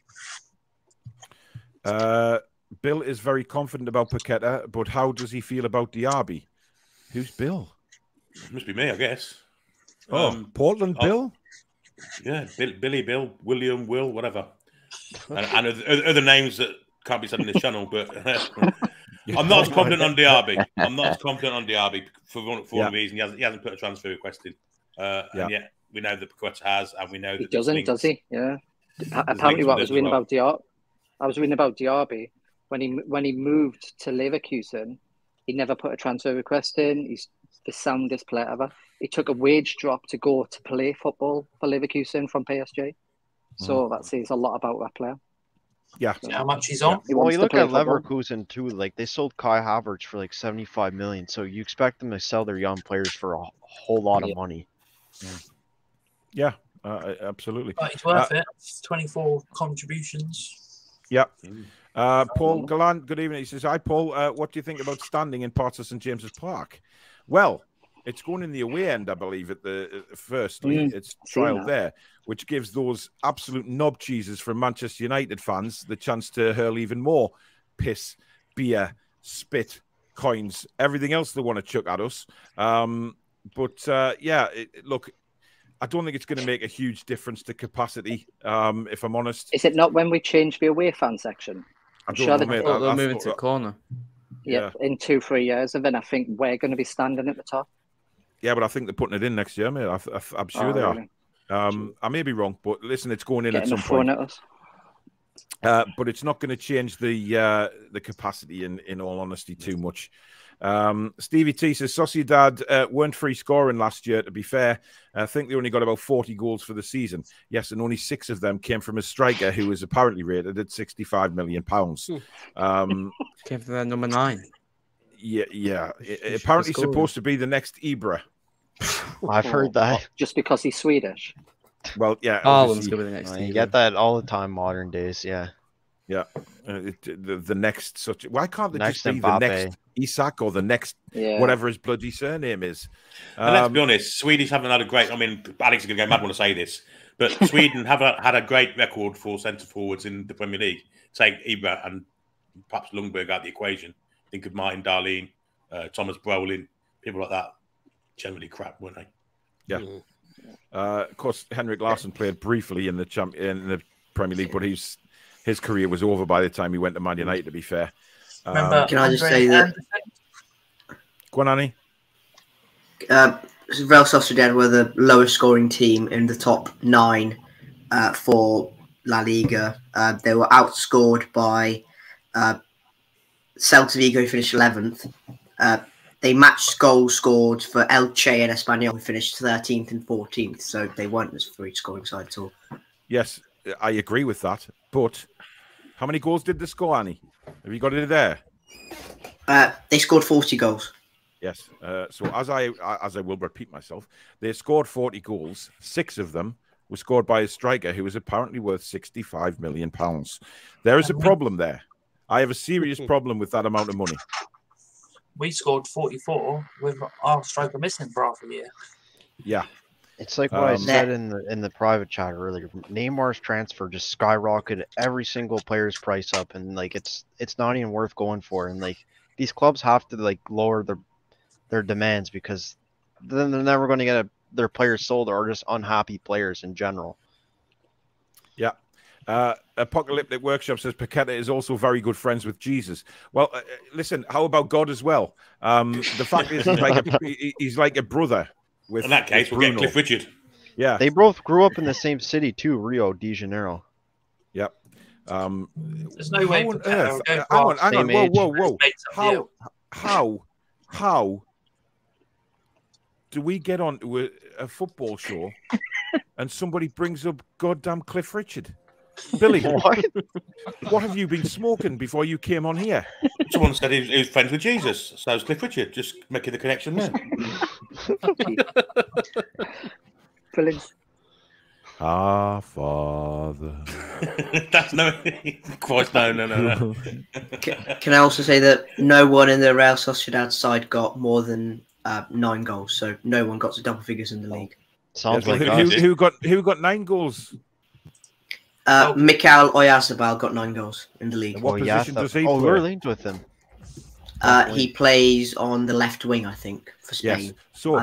Bill is very confident about Paqueta, but how does he feel about Diaby? Who's Bill? Must be me, I guess. Oh, Portland Bill? Yeah, Billy, Bill, William, Will, whatever. And other names that can't be said in this channel, but I'm not as confident on Diaby. I'm not as confident on Diaby for one reason. He hasn't put a transfer request in. And yet we know that Paqueta has, and we know that he doesn't, does he? Yeah. Apparently, what I was reading about Diaby, when he moved to Leverkusen, he never put a transfer request in. He's the soundest player ever. He took a wage drop to go to play football for Leverkusen from PSG. So that says a lot about that player. Yeah. So how much he's on? Well, you look at Leverkusen too. Like they sold Kai Havertz for like 75 million. So you expect them to sell their young players for a whole lot of money. Yeah, absolutely. But it's worth it. 24 contributions. Yeah. Paul Gallant, good evening. He says, "Hi, Paul. What do you think about standing in parts of St James's Park?" Well, it's going in the away end, I believe, at the firstly. It's trial there, which gives those absolute knob cheeses from Manchester United fans the chance to hurl even more piss, beer, spit, coins, everything else they want to chuck at us. Look, I don't think it's going to make a huge difference to capacity, if I'm honest. Is it not when we change the away fan section? I'm sure they'll move into the corner. Yeah, in 2-3 years, and then I think we're going to be standing at the top. Yeah, but I think they're putting it in next year, mate. I'm sure they are. I may be wrong, but listen, it's going in at some point. At us. But it's not going to change the capacity, in all honesty, too much. Stevie T says, Sociedad weren't free scoring last year, to be fair. I think they only got about 40 goals for the season. Yes, and only 6 of them came from a striker who was apparently rated at £65 million. Came from their number 9. Yeah. Apparently supposed to be the next Ibra. I've heard that. Just because he's Swedish. Well, yeah. Haaland's going to be the next. You get that all the time modern days, yeah. Yeah. The next such. Why can't they next just be Mbappe. the next Isak or the next whatever his bloody surname is? And let's be honest, Swedish haven't had a great. I mean, Alex is going to go mad when I say this, but Sweden haven't had a great record for centre forwards in the Premier League. Take Ibra and perhaps Lundberg out of the equation. Think of Martin Dahlin, Thomas Brolin, people like that. Generally crap, weren't they? Yeah. Of course, Henrik Larsson played briefly in the Premier League, but his career was over by the time he went to Man United, to be fair. Can I just say that? Go on, Annie. Real Sociedad were the lowest scoring team in the top 9 for La Liga. They were outscored by Celta Vigo, who finished 11th. They matched goals scored for Elche and Espanyol, who finished 13th and 14th, so they weren't as free scoring side at all. Yes, I agree with that. But how many goals did they score, Annie? Have you got it there? They scored 40 goals. Yes. So as I will repeat myself, they scored 40 goals. 6 of them were scored by a striker who was apparently worth £65 million. There is a problem there. I have a serious problem with that amount of money. We scored 44 with our striker missing for half a year. Yeah. It's like what I said in the private chat earlier. Neymar's transfer just skyrocketed every single player's price up, and like it's not even worth going for. And like these clubs have to like lower their demands, because then they're never going to get their players sold, or just unhappy players in general. Yeah. Apocalyptic Workshop says Paqueta is also very good friends with Jesus. Well, listen, how about God as well? The fact is, he's like a brother. With, in that case, we'll get Cliff Richard. Yeah, they both grew up in the same city too, Rio de Janeiro. Yep. There's no way. On earth? Hang on. Whoa. How do we get on to a football show and somebody brings up goddamn Cliff Richard? Billy, what have you been smoking before you came on here? Someone said he was friends with Jesus, so it's Cliff Richard. Just making the connection there. Brilliant. Our Father. That's no, quite no. Can I also say that no one in the Real Sociedad side got more than 9 goals, so no one got to double figures in the league. Sounds like who got 9 goals? Mikel Oyarzabal got 9 goals in the league. And what position does he play? play? We're linked with him. He plays on the left wing, I think, for Spain. Yes. So a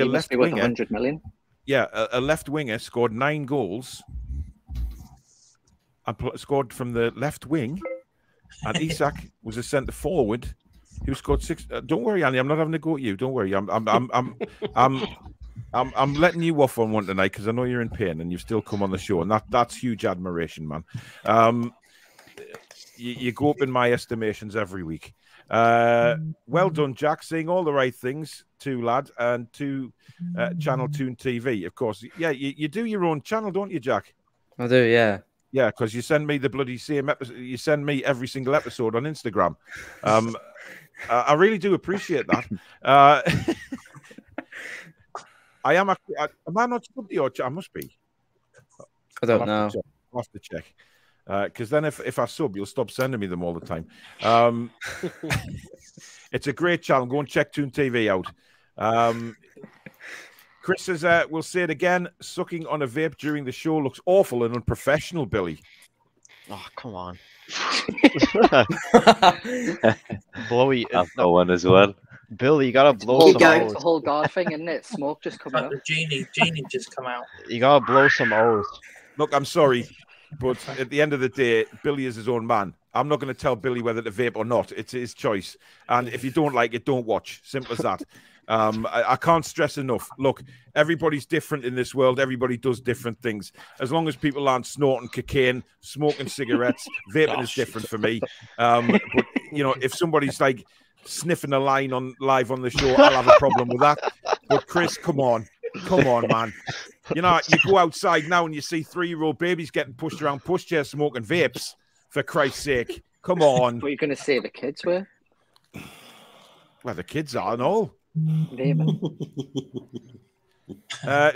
left winger, 100 million. Yeah, a left winger scored 9 goals and scored from the left wing, and Isak was a centre forward who scored 6. Don't worry, Annie, I'm not having a go at you. Don't worry, I'm letting you off on one tonight because I know you're in pain and you've still come on the show, and that's huge admiration, man. You go up in my estimations every week. Well done, Jack, saying all the right things to lad and to channel Toon TV. Of course, yeah, you do your own channel, don't you, Jack? I do, yeah. Yeah, because you send me the bloody same episode. You send me every single episode on Instagram. I really do appreciate that. I am. Am I not subbed your chat? I must be. I don't know. I'll have to check. Because then if I sub, you'll stop sending me them all the time. It's a great channel. Go and check Toon TV out. Chris says, we'll say it again, sucking on a vape during the show looks awful and unprofessional, Billy. Oh, come on. Blowy. I've got one as well. Billy, you gotta blow some O's. It's the whole guard thing, isn't it? Smoke just coming out. The genie just come out. You gotta blow some O's. Look, I'm sorry, but at the end of the day, Billy is his own man. I'm not going to tell Billy whether to vape or not. It's his choice. And if you don't like it, don't watch. Simple as that. I can't stress enough. Look, everybody's different in this world. Everybody does different things. As long as people aren't snorting cocaine, smoking cigarettes, vaping is different for me. But, you know, if somebody's like sniffing a line on live on the show, I'll have a problem with that. But Chris, come on, man. You know, you go outside now and you see 3-year-old babies getting pushed around pushchairs smoking vapes. For Christ's sake, come on. What are you going to say the kids were? Well, the kids are and all.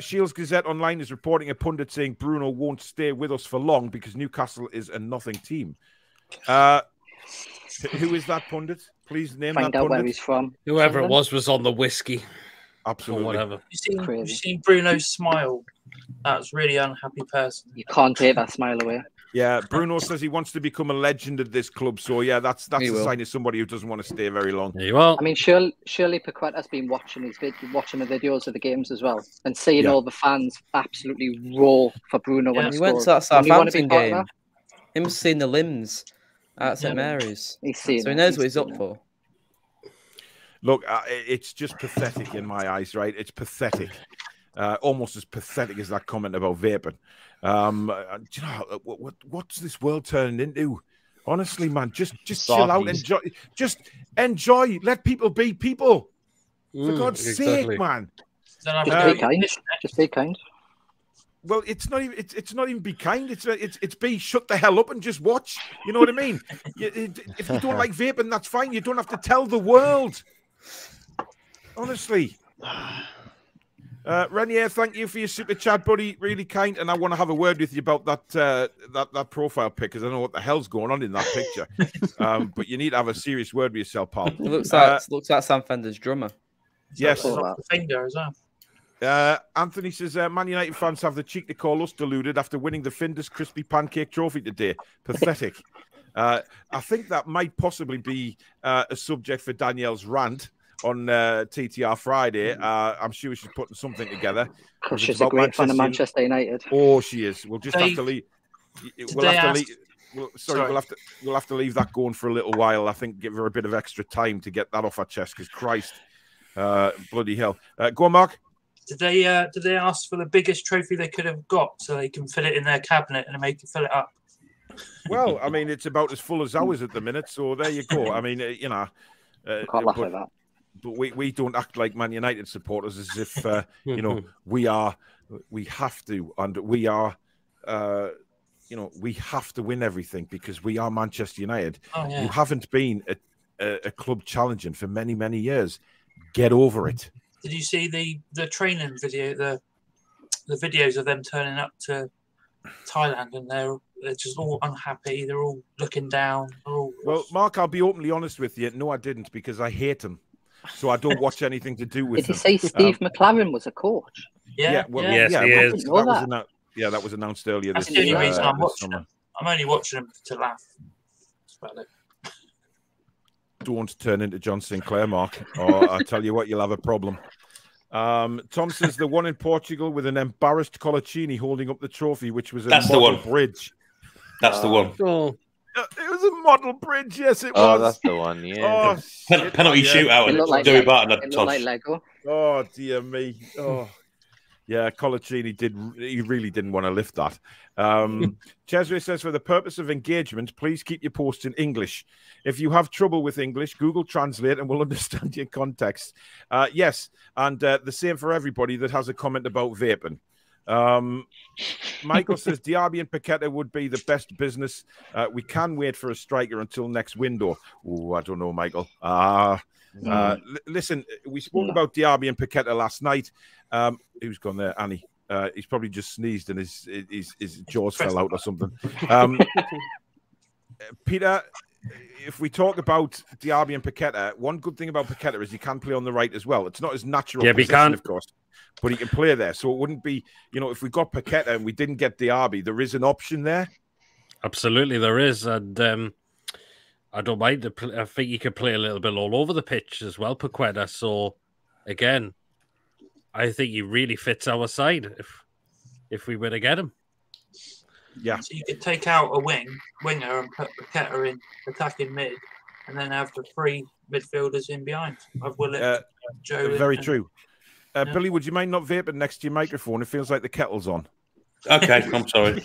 Shields Gazette Online is reporting a pundit saying Bruno won't stay with us for long because Newcastle is a nothing team. Who is that pundit? Please name Find that out pundit. where he's from. Whoever it was on the whiskey. Absolutely. Or whatever. You seen Bruno's smile? That's really unhappy person. You can't take that smile away. Yeah, Bruno says he wants to become a legend at this club. So, yeah, that's a sign of somebody who doesn't want to stay very long. You will. I mean, Shirley Paquette's been watching the videos of the games as well and seeing all the fans absolutely roar for Bruno when he went to that Southampton game. He must have seen the limbs at St Mary's. So he knows what he's up for. Look, it's just pathetic in my eyes, right? It's pathetic. Almost as pathetic as that comment about vaping. Do you know what's this world turning into? Honestly, man, just chill out, enjoy. Let people be people. For God's sake, man. Just be kind. Well, it's not even be kind. It's be shut the hell up and just watch. You know what I mean? If you don't like vaping, that's fine. You don't have to tell the world. Honestly. Renier, thank you for your super chat, buddy. Really kind, and I want to have a word with you about that profile pic because I know what the hell's going on in that picture. But you need to have a serious word with yourself, pal. It looks like Sam Fender's drummer. Yes. Finger as well. Anthony says Man United fans have the cheek to call us deluded after winning the Findus Crispy Pancake Trophy today. Pathetic. I think that might possibly be a subject for Danielle's rant on TTR Friday. I'm sure she's putting something together. She's a great fan of Manchester United. Oh, she is. We'll just have to leave. We'll have to leave that going for a little while. I think give her a bit of extra time to get that off her chest. Because Christ, bloody hell. Go on, Mark. Did they ask for the biggest trophy they could have got so they can fit it in their cabinet and make it fill it up? Well, I mean, it's about as full as ours at the minute. So there you go. I mean, you know, can't laugh like that. But we don't act like Man United supporters as if you know we have to, and we are you know, we have to win everything because we are Manchester United. Oh, yeah. You haven't been a club challenging for many years. Get over it. Did you see the training video, the the videos of them turning up to Thailand, and they're just all unhappy. They're all looking down. Well, Mark, I'll be openly honest with you. No, I didn't, because I hate them. So I don't watch anything to do with Did them. you say Steve McLaren was a coach? Yeah, yes, he is. That was announced earlier. That's this, the only reason I'm watching summer. them. I'm only watching them to laugh. That's about it. Don't turn into John Sinclair, Mark, or I tell you what, you'll have a problem. Tom says the one in Portugal with an embarrassed Colaccini holding up the trophy, which was a model bridge. That's the one. Oh. It was a model bridge, yes, it was. Oh, that's the one, yeah. Oh, penalty shootout. It looked like Joey Lego. Barton It looked like Lego. Oh, dear me. Oh. Yeah, Colaccini he really didn't want to lift that. Cesare says, for the purpose of engagement, please keep your posts in English. If you have trouble with English, Google Translate and we'll understand your context. Yes, and the same for everybody that has a comment about vaping. Michael says Diaby and Paqueta would be the best business. We can wait for a striker until next window. Oh, I don't know, Michael. Listen, we spoke about Diaby and Paqueta last night. Who's gone there? Annie. He's probably just sneezed and his jaws fell out or something. Peter, if we talk about Diaby and Paqueta, one good thing about Paqueta is he can play on the right as well. It's not his natural position, of course, but he can play there. So it wouldn't be, if we got Paqueta and we didn't get Diaby, there is an option there. Absolutely, there is. And I don't mind. I think he can play a little bit all over the pitch as well, Paqueta. So, again, I think he really fits our side if we were to get him. Yeah. So you could take out a winger and put Paqueta in attacking mid, and then have the three midfielders in behind. Of Willett, Joe. Very true. Billy, would you mind not vaping next to your microphone? It feels like the kettle's on. Okay, I'm sorry.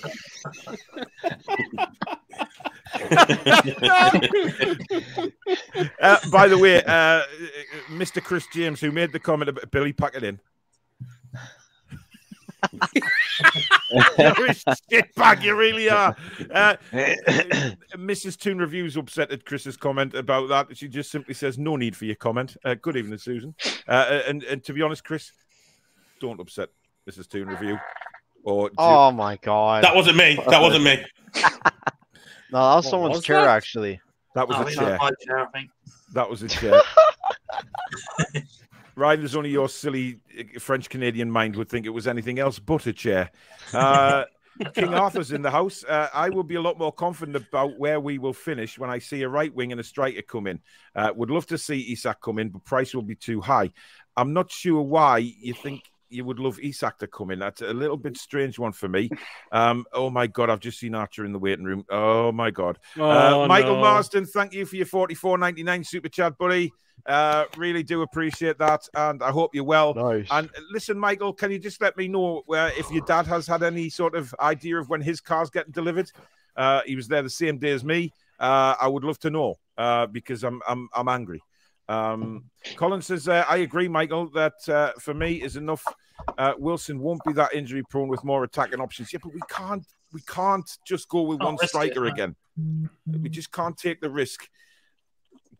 By the way, Mr. Chris James, who made the comment about Billy, pack it in. You're a shitbag, you really are. Mrs. Toon Reviews upset at Chris's comment about that. She just simply says, no need for your comment. Good evening, Susan. And to be honest, Chris, don't upset Mrs. Toon Review. Oh, my God. That wasn't me. That wasn't me. No, that was someone's chair, actually. That was a chair. My chair, I think. That was a chair. Ryan, there's only your silly French-Canadian mind would think it was anything else but a chair. King Arthur's in the house. I will be a lot more confident about where we will finish when I see a right wing and a striker come in. Would love to see Isak come in, but price will be too high. I'm not sure why you think you would love Isak to come in. That's a little bit strange one for me. Oh, my God, I've just seen Archer in the waiting room. Oh, my God. Michael Marsden, thank you for your $44.99 super chat, buddy. Really do appreciate that, and I hope you're well. Nice. And listen, Michael, can you just let me know if your dad has had any sort of idea of when his car's getting delivered? He was there the same day as me. I would love to know because I'm angry. Colin says, I agree, Michael, that for me is enough. Wilson won't be that injury prone with more attacking options. Yeah, but we can't just go with one striker again. We just can't take the risk.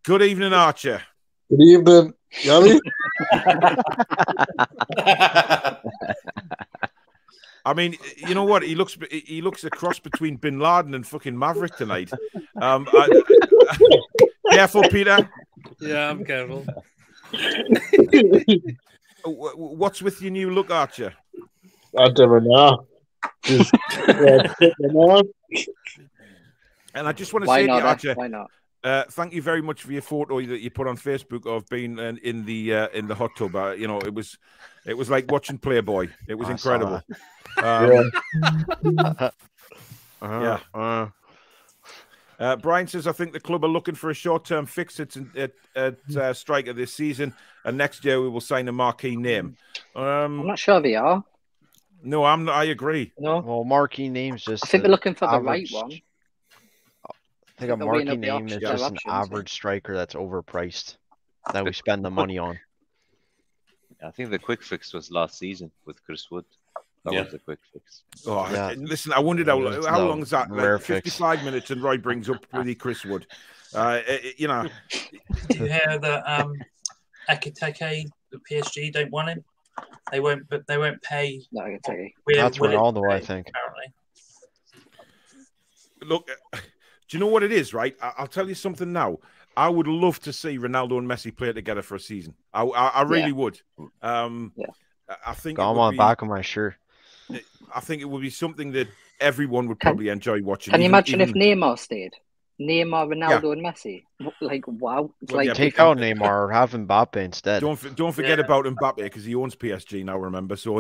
Good evening, Archer. Good evening, Yanni. I mean, you know what? He looks a cross between Bin Laden and fucking Maverick tonight. Careful, Peter. Yeah, I'm careful. What's with your new look, Archer? I don't know. Just, and I just want to say to you, Archer, why not? Thank you very much for your photo that you put on Facebook of being in the hot tub. It was like watching Playboy. It was incredible. Brian says, I think the club are looking for a short-term fix at striker this season, and next year we will sign a marquee name. I'm not sure they are. No, I'm not. I agree. No. Well, marquee name's just. I think they're looking for the right one. I think a marquee name is just an average striker that's overpriced that we spend the money on. I think the quick fix was last season with Chris Wood. That was a quick fix. Oh, yeah. Listen, I wondered how long is that? Like 55 minutes, and Roy brings up really Chris Wood. You know. Did you hear that Ekiteke, the PSG, don't want him? they won't. But they won't pay. No, I can tell you. That's Ronaldo, I think. Apparently. Look, do you know what it is, right? I'll tell you something now. I would love to see Ronaldo and Messi play together for a season. I really would. I think I'm on back of my shirt. I think it would be something that everyone would probably enjoy watching. Can you imagine if Neymar stayed? Neymar, Ronaldo, and Messi. Like, wow. It's like take out Neymar or have Mbappe instead. Don't forget about Mbappe because he owns PSG now, remember? So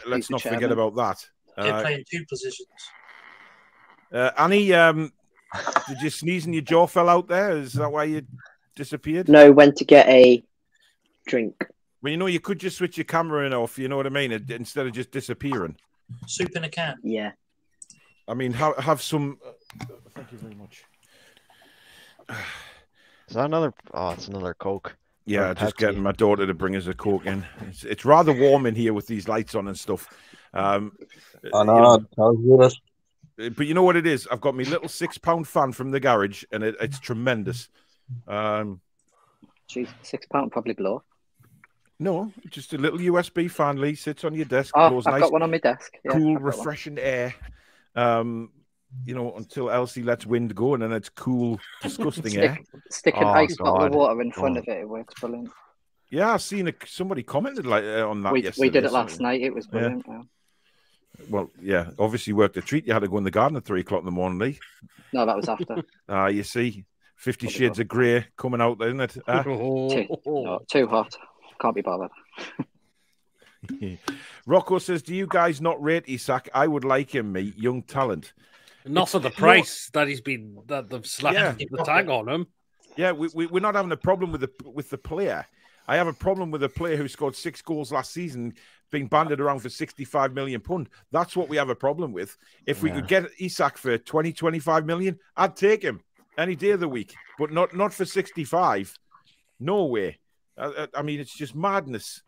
let's not forget about that. They play in two positions. Annie, did you sneeze and your jaw fell out there? Is that why you disappeared? No, went to get a drink. Well, you could just switch your camera in off, you know what I mean? Instead of just disappearing. Soup in a can. Yeah. I mean, have some... thank you very much. Is that another... Oh, it's another Coke. Yeah, just getting my daughter to bring us a Coke in. It's rather warm in here with these lights on and stuff. I know. But you know what it is? I've got my little £6 fan from the garage, and it's tremendous. Jeez, £6 probably blow. No, just a little USB fan, Lee. Sits on your desk. Oh, I've got one on my desk. Yeah, cool, refreshing air. Until Elsie lets wind go, and then it's cool, disgusting air. Stick an ice bottle of water in front of it. It works brilliant. Yeah, I've seen somebody commented on that yesterday. We did it last night. It was brilliant. Yeah. Well, yeah, obviously worked a treat. You had to go in the garden at 3 o'clock in the morning, Lee. No, that was after. You see, 50 Shades of Grey coming out there, isn't it? Too hot. Can't be bothered. Rocco says, do you guys not rate Isak? I would like him, me, young talent. Not for the price that he's been, that they've slapped the tag on him. Yeah, we're not having a problem with the player. I have a problem with a player who scored 6 goals last season, being banded around for £65 million. That's what we have a problem with. If we could get Isak for 20, 25 million, I'd take him any day of the week, but not for 65. No way. I mean, it's just madness.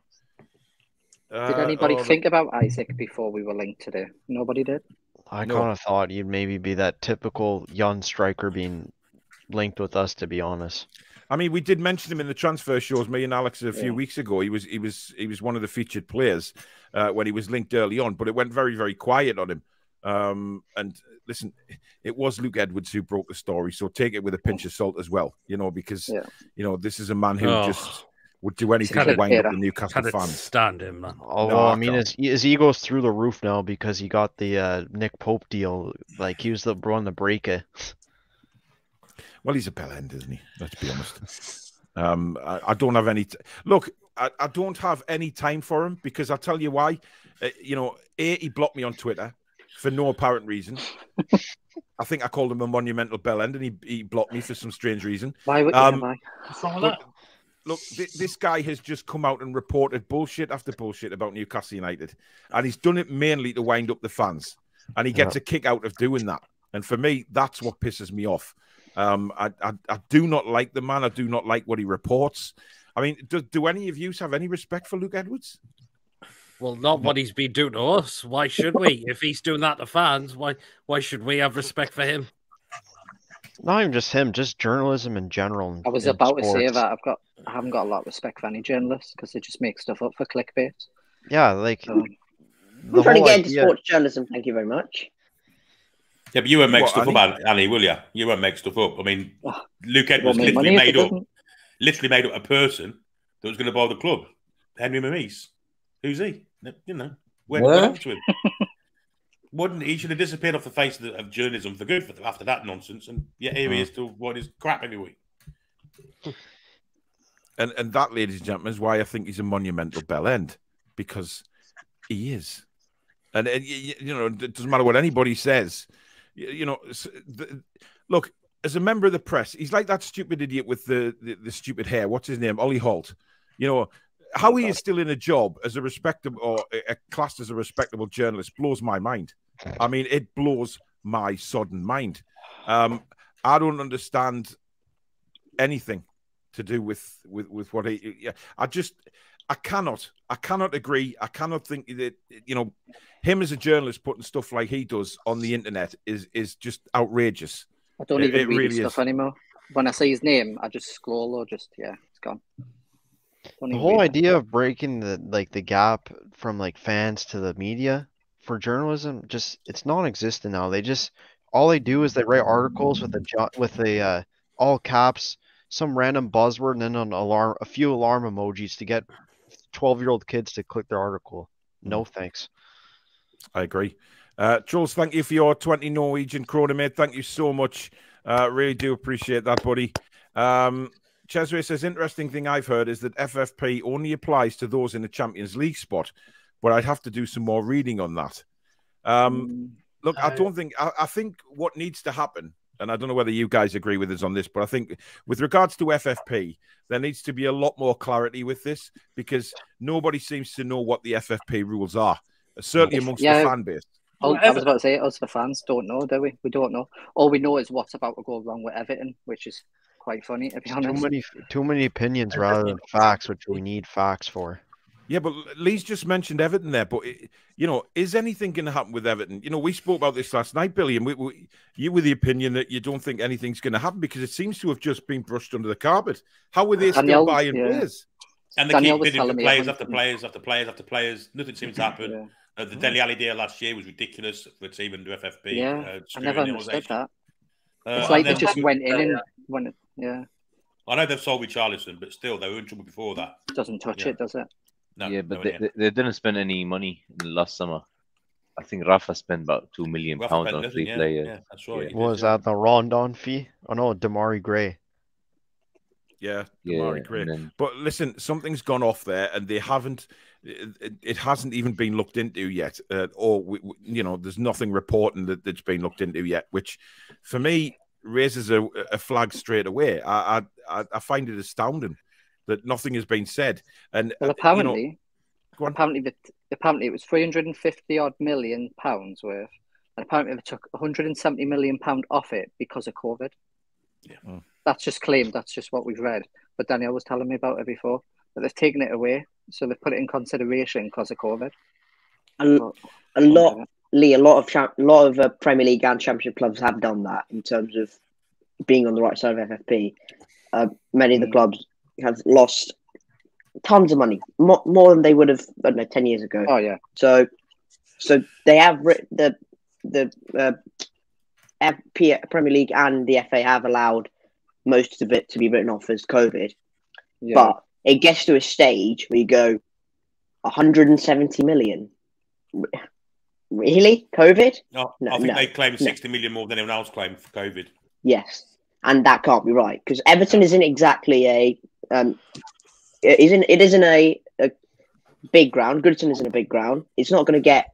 Did anybody think about Isaac before we were linked today? Nobody did? I kind of thought you'd maybe be that typical young striker being linked with us, to be honest. I mean, we did mention him in the transfer shows, me and Alex, a few weeks ago. He was one of the featured players when he was linked early on, but it went very, very quiet on him. And listen, it was Luke Edwards who broke the story, so take it with a pinch of salt as well, because this is a man who just would do anything to wind up the Newcastle fans. Stand him, man. I mean, his ego's through the roof now because he got the Nick Pope deal. Like, he was the one to break it. Well, he's a bell end, isn't he? Let's be honest. I don't have any... Look, I don't have any time for him because I'll tell you why. He blocked me on Twitter for no apparent reason. I think I called him a monumental bell end and he blocked me for some strange reason. Why would What's wrong with that? Look, this guy has just come out and reported bullshit after bullshit about Newcastle United. And he's done it mainly to wind up the fans. And he gets a kick out of doing that. And for me, that's what pisses me off. I do not like the man. I do not like what he reports. I mean, do any of you have any respect for Luke Edwards? Well, not what he's been doing to us. Why should we? If he's doing that to fans, why should we have respect for him? Not even just him, just journalism in general. I was about to say that I haven't got a lot of respect for any journalists because they just make stuff up for clickbait. Yeah, like I'm trying to get into sports journalism. Thank you very much. Yeah, but you won't make stuff up, Annie, will you? You won't make stuff up. I mean, Luke Edwards literally made up a person that was going to buy the club. Henry Mamise. Who's he? Where went to him? He should have disappeared off the face of journalism for good after that nonsense, and yet here he is still what is crap every week. And that, ladies and gentlemen, is why I think he's a monumental bell end, because he is. And it doesn't matter what anybody says. Look, as a member of the press, he's like that stupid idiot with the stupid hair. What's his name? Ollie Holt. How he is still in a job as a respectable or classed as a respectable journalist blows my mind. I mean, it blows my sodden mind. I don't understand anything to do with what he. I cannot agree. I cannot think that him as a journalist putting stuff like he does on the internet is just outrageous. I don't even read his stuff anymore. When I see his name, I just scroll or it's gone. The whole idea of breaking the gap from like fans to the media for journalism, it's non-existent now. All they do is they write articles with a all caps, some random buzzword, and then a few alarm emojis to get 12-year-old kids to click their article. No thanks. I agree. Jules, thank you for your 20 Norwegian krona, mate. Thank you so much. Really do appreciate that, buddy. Cesare says, interesting thing I've heard is that FFP only applies to those in the Champions League spot, but I'd have to do some more reading on that. Look, I think what needs to happen, and I don't know whether you guys agree with us on this, but I think with regards to FFP, there needs to be a lot more clarity with this because nobody seems to know what the FFP rules are, certainly amongst the fan base. I was about to say, us the fans don't know, do we? We don't know. All we know is what's about to go wrong with Everton, which is quite funny, to be honest. Too many opinions rather than facts, which we need facts for. Yeah, but Lee's just mentioned Everton there. But, is anything going to happen with Everton? We spoke about this last night, Billy, and you were the opinion that you don't think anything's going to happen because it seems to have just been brushed under the carpet. How were they still buying players? And they keep bidding for players after players after players after players. Nothing seems to happen. Yeah. The Dele Alli deal last year was ridiculous for a team under FFP. Yeah, I never understood that. It's like they just went in and went it. Yeah. I know they've sold Richarlison, but still, they were in trouble before that. Doesn't touch it, does it? No, yeah, but they didn't spend any money in the last summer. I think Rafa spent about £2 million on 3 players. Yeah, that's right. Was that the Rondon fee? Oh no, Damari Gray. Yeah, Damari Gray. But listen, something's gone off there, and they haven't. It hasn't even been looked into yet, there's nothing reporting that's been looked into yet, which for me raises a flag straight away. I find it astounding that nothing has been said. And apparently it was 350 odd £million worth, and apparently they took 170 £million off it because of COVID. Yeah, that's just claimed. That's just what we've read. But Danielle was telling me about it before. But they've taken it away, so they've put it in consideration because of COVID. A lot of Premier League and Championship clubs have done that in terms of being on the right side of FFP. Many of the clubs have lost tons of money, more than they would have, I don't know, 10 years ago. Oh yeah. So they have the Premier League and the FA have allowed most of it to be written off as COVID, but it gets to a stage where you go, 170 million. Really? COVID? No, I think they claimed 60 million more than anyone else claimed for COVID. Yes, and that can't be right because Everton isn't exactly it isn't a big ground. Goodison isn't a big ground. It's not going to get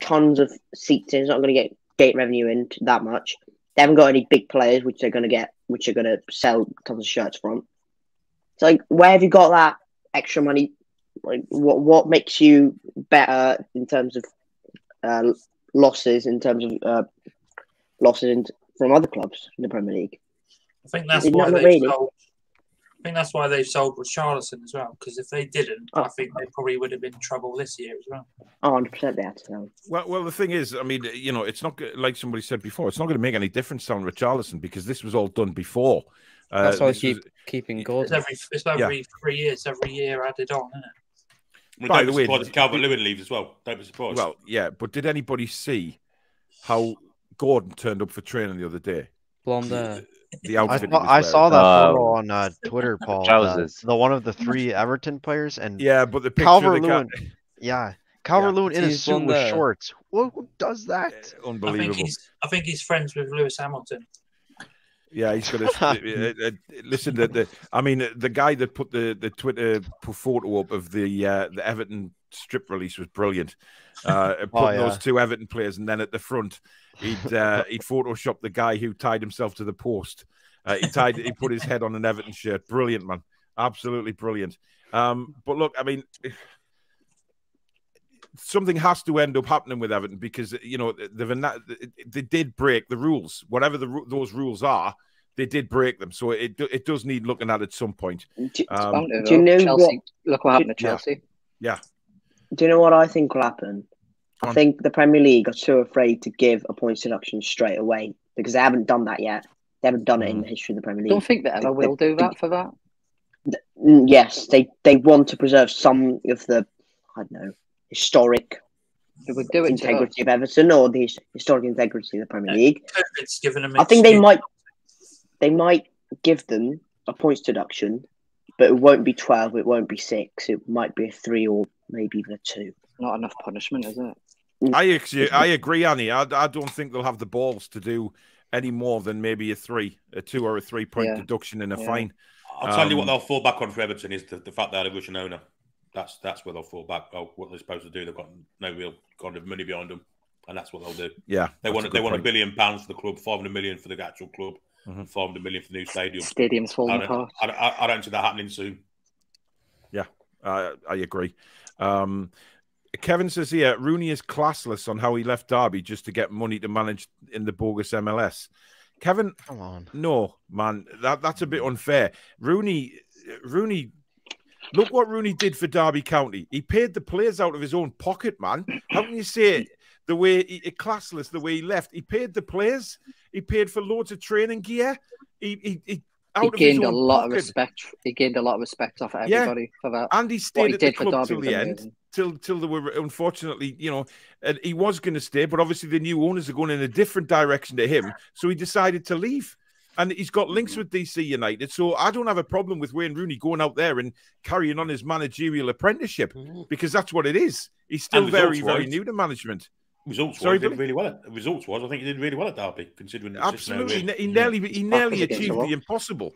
tons of seats in. It's not going to get gate revenue in that much. They haven't got any big players, which are going to sell tons of shirts from. It's like, where have you got that extra money? Like, what makes you better in terms of losses? In terms of from other clubs in the Premier League? I think that's why they sold. I think that's why they sold Richarlison as well. Because if they didn't, I think they probably would have been in trouble this year as well. 100% they had to sell. Well, the thing is, I mean, it's not like somebody said before. It's not going to make any difference on Richarlison because this was all done before. That's why they keeping goals. It's every 3 years, every year added on, isn't it? Well, don't be surprised if Calvert-Lewin leaves as well. Don't be surprised. Well, yeah, but did anybody see how Gordon turned up for training the other day? Blonde. The outfit I saw that photo on Twitter, Paul. The one of the 3 Everton players, and but the Calvert-Lewin, Calvert-Lewin in a suit with shorts. Who does that? Unbelievable. I think he's friends with Lewis Hamilton. Yeah, he's got to listen. The guy that put the Twitter photo up of the Everton strip release was brilliant. Putting those 2 Everton players, and then at the front, he'd photoshopped the guy who tied himself to the post. He put his head on an Everton shirt. Brilliant, man, absolutely brilliant. But look, I mean, something has to end up happening with Everton because they did break the rules. Whatever those rules are, they did break them. So it does need looking at some point. Do you know Chelsea? Look what happened to Chelsea. Yeah. Do you know what I think will happen? I think the Premier League are too afraid to give a points deduction straight away because they haven't done that yet. They haven't done it in the history of the Premier League. Don't think they ever will do that for that. Yes, they want to preserve some of the, I don't know, historic integrity of Everton or the historic integrity of the Premier League. COVID's given them. I think they might give them a points deduction, but it won't be 12. It won't be 6. It might be a 3 or maybe even a 2. Not enough punishment, is it? I agree, Annie. I don't think they'll have the balls to do any more than maybe a 2 or a 3 point deduction and a fine. I'll tell you what they'll fall back on for Everton is the fact that they're a Russian owner. That's where they'll fall back. What they're supposed to do. They've got no real kind of money behind them, and that's what they'll do. Yeah, they want £1 billion for the club, 500 million for the actual club, 500 million for the new stadium. Stadium's falling apart. I don't see that happening soon. Yeah, I agree. Kevin says here, Rooney is classless on how he left Derby just to get money to manage in the bogus MLS. Kevin, come on. No, man, that's a bit unfair. Rooney, look what Rooney did for Derby County. He paid the players out of his own pocket, man. How can you say it the way classless, the way he left? He paid the players. He paid for loads of training gear. He gained a lot of respect. He gained a lot of respect off everybody for that. And he stayed at the club till the end, till they were unfortunately, and he was going to stay, but obviously the new owners are going in a different direction to him, so he decided to leave. And he's got links with DC United, so I don't have a problem with Wayne Rooney going out there and carrying on his managerial apprenticeship because that's what it is. He's still very, very new to management. He did really well. Results was, I think he did really well at Derby, considering absolutely. He nearly achieved the impossible.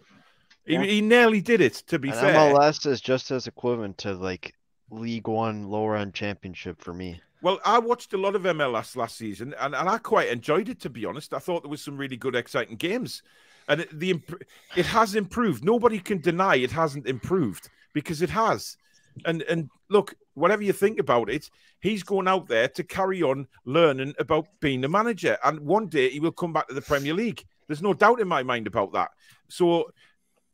He nearly did it. To be fair, MLS is just as equivalent to like League One lower end championship for me. Well, I watched a lot of MLS last season, and I quite enjoyed it. To be honest, I thought there was some really good, exciting games, and it has improved. Nobody can deny it hasn't improved because it has. And look, whatever you think about it, he's going out there to carry on learning about being a manager. And one day he will come back to the Premier League. There's no doubt in my mind about that. So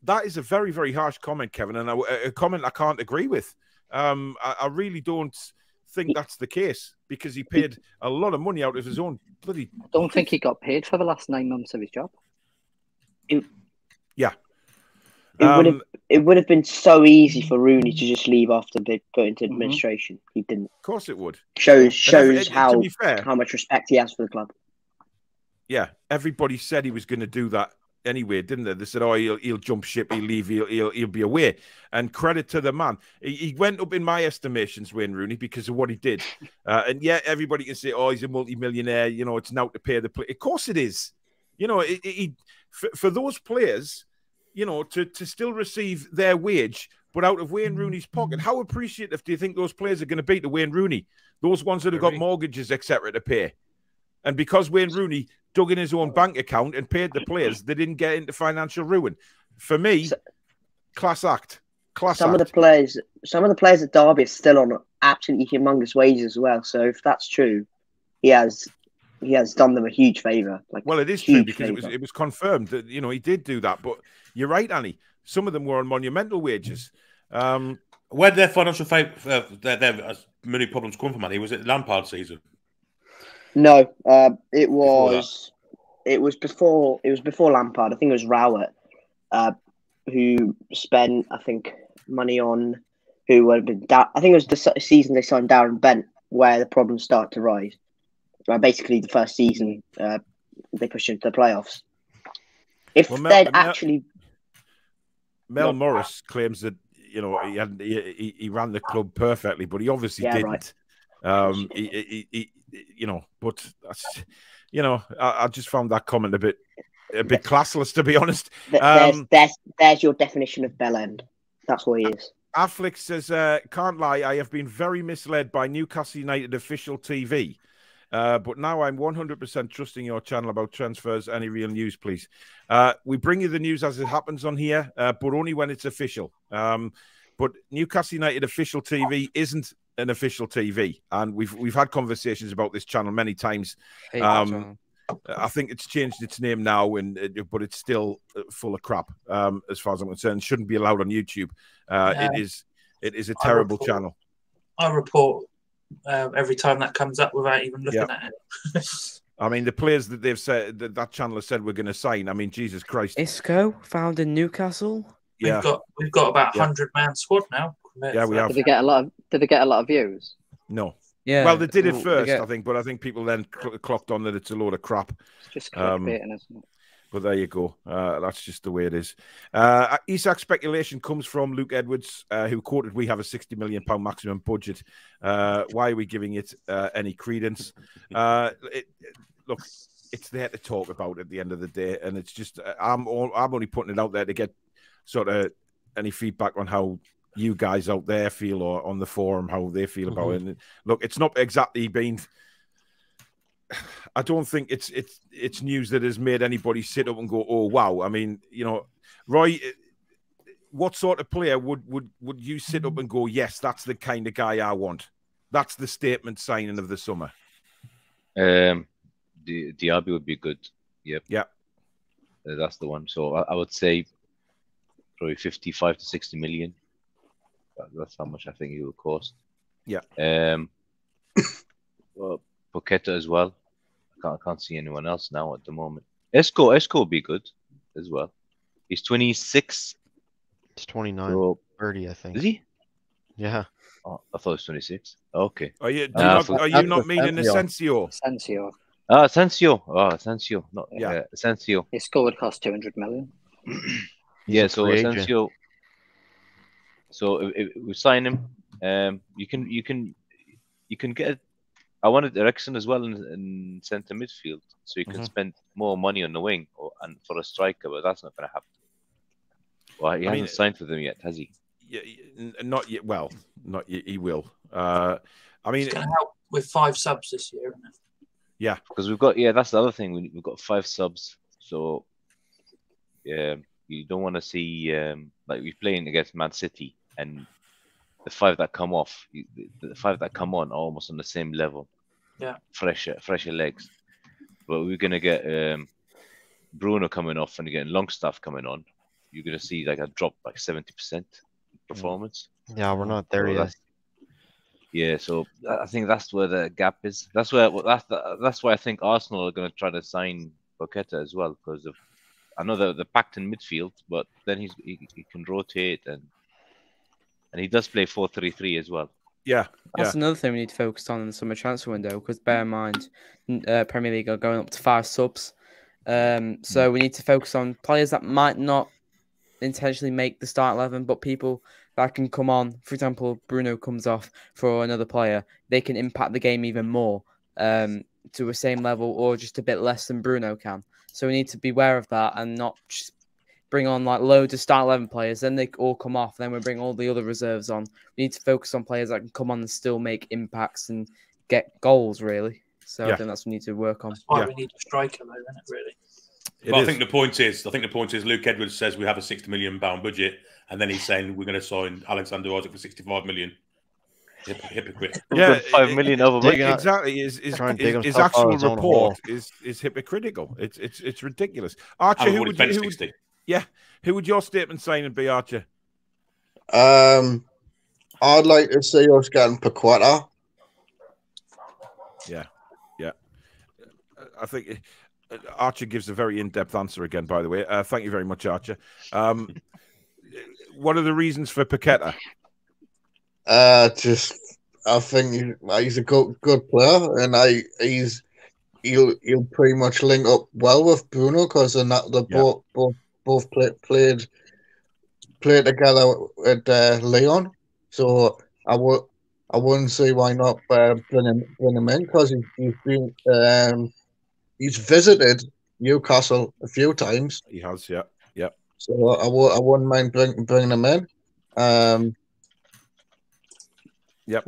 that is a very, very harsh comment, Kevin, and a comment I can't agree with. I really don't think that's the case because he paid a lot of money out of his own bloody... I don't think he got paid for the last 9 months of his job. Yeah. It would have been so easy for Rooney to just leave after being put into administration. He didn't. Of course it would. Shows how much respect he has for the club. Yeah, everybody said he was going to do that anyway, didn't they? They said, "Oh, he'll jump ship, he'll leave, he'll be away." And credit to the man, he went up in my estimations, Wayne Rooney, because of what he did. And yeah, everybody can say, "Oh, he's a multi-millionaire." It's now to pay the play. Of course, it is. For those players. To still receive their wage, but out of Wayne Rooney's pocket. How appreciative do you think those players are going to be to Wayne Rooney? Those ones that have got mortgages, etc., to pay. And because Wayne Rooney dug in his own bank account and paid the players, they didn't get into financial ruin. For me, class act. Some of the players at Derby are still on absolutely humongous wages as well. So if that's true, he has done them a huge favour. Well, it is true because it was confirmed that he did do that. But you're right, Annie. Some of them were on monumental wages. Where did their financial their money problems come from, Annie? Was it Lampard season? No, it was before Lampard. I think it was Rowett who spent money on who had been. I think it was the season they signed Darren Bent where the problems started to rise. Basically, the first season they pushed into the playoffs. If they'd actually, Mel Morris claims that he ran the club perfectly, but he obviously didn't. Right. But that's, I just found that comment a bit classless, to be honest. There's your definition of bell end. That's what he is. Affleck says, "Can't lie, I have been very misled by Newcastle United official TV. But now I'm 100% trusting your channel about transfers. Any real news, please?" We bring you the news as it happens on here, but only when it's official. But Newcastle United official TV isn't an official TV, and we've had conversations about this channel many times. I think it's changed its name now, but it's still full of crap as far as I'm concerned. It shouldn't be allowed on YouTube. It is a terrible channel. I report every time that comes up without even looking at it. I mean, the players that they've said that channel has said we're going to sign. I mean, Jesus Christ. Isco found in Newcastle. we've got about 100-man squad now. Yeah, we have. Did they get a lot of views? No. Yeah. Well, they did it first, I think, but I think people then clocked on that it's a load of crap. It's just clickbaiting, isn't it? But there you go. That's just the way it is. Isak's speculation comes from Luke Edwards, who quoted, "We have a £60 million maximum budget. Why are we giving it any credence?" Look, it's there to talk about at the end of the day, and it's just I'm only putting it out there to get sort of any feedback on how you guys out there feel, or on the forum how they feel about it. And look, it's not exactly been. I don't think it's news that has made anybody sit up and go, "Oh wow!" I mean, you know, Roy, what sort of player would you sit up and go, "Yes, that's the kind of guy I want"? That's the statement signing of the summer. Diaby would be good. Yep. Yeah. That's the one. So I would say probably 55 to 60 million. That's how much I think it will cost. Yeah. Well, Paqueta as well. I can't see anyone else now at the moment. Esco will be good as well. He's 26. It's 29. So, 30, I think. Is he? Yeah. Oh, I thought it was 26. Okay. Are you not meaning Asensio? Asensio. Asensio. Asensio. Not Asensio. His score would cost 200 million. Yeah, so Asensio. So if we sign him, you can get. I wanted Ericsson as well in centre midfield, so you can spend more money on the wing and for a striker, but that's not going to happen. Well, he hasn't signed for them yet, has he? Yeah, not yet. Well, not yet. He will. I mean, it's going to help with 5 subs this year, isn't it? Yeah, because we've got that's the other thing. We've got 5 subs, so yeah, you don't want to see like we're playing against Man City and the 5 that come off, the 5 that come on are almost on the same level. Yeah, fresher legs. But we're gonna get Bruno coming off and getting Longstaff coming on. You're gonna see like a drop, like 70% performance. Yeah, we're not there yet. Yeah, so I think that's where the gap is. That's why I think Arsenal are gonna try to sign Paqueta as well, because of I know they're packed in midfield, but then he can rotate and he does play 4-3-3 as well. Yeah, that's another thing we need to focus on in the summer transfer window, because bear in mind, Premier League are going up to 5 subs. So we need to focus on players that might not intentionally make the start 11, but people that can come on. For example, Bruno comes off for another player. They can impact the game even more to a same level or just a bit less than Bruno can. So we need to be aware of that and not just bring on like loads of start 11 players, then they all come off, then we bring all the other reserves on. We need to focus on players that can come on and still make impacts and get goals, really. So I think that's what we need to work on. That's why we need a striker, though, isn't it, really? But I think the point is, Luke Edwards says we have a £60 million budget, and then he's saying we're going to sign Alexander Isaac for 65 million. Hypocrite. Yeah, 5 million over budget. Exactly. His actual report is hypocritical. It's ridiculous. Archer, who would your statement signing be, Archer? I'd like to see us getting Paqueta. Yeah. I think Archer gives a very in-depth answer again, by the way. Thank you very much, Archer. What are the reasons for Paqueta? I think he's a good player, and he'll pretty much link up well with Bruno, because they both played together at Lyon. So I wouldn't see why not bring him in, because he's visited Newcastle a few times. He has, yeah. So I wouldn't mind bringing him in. Yep.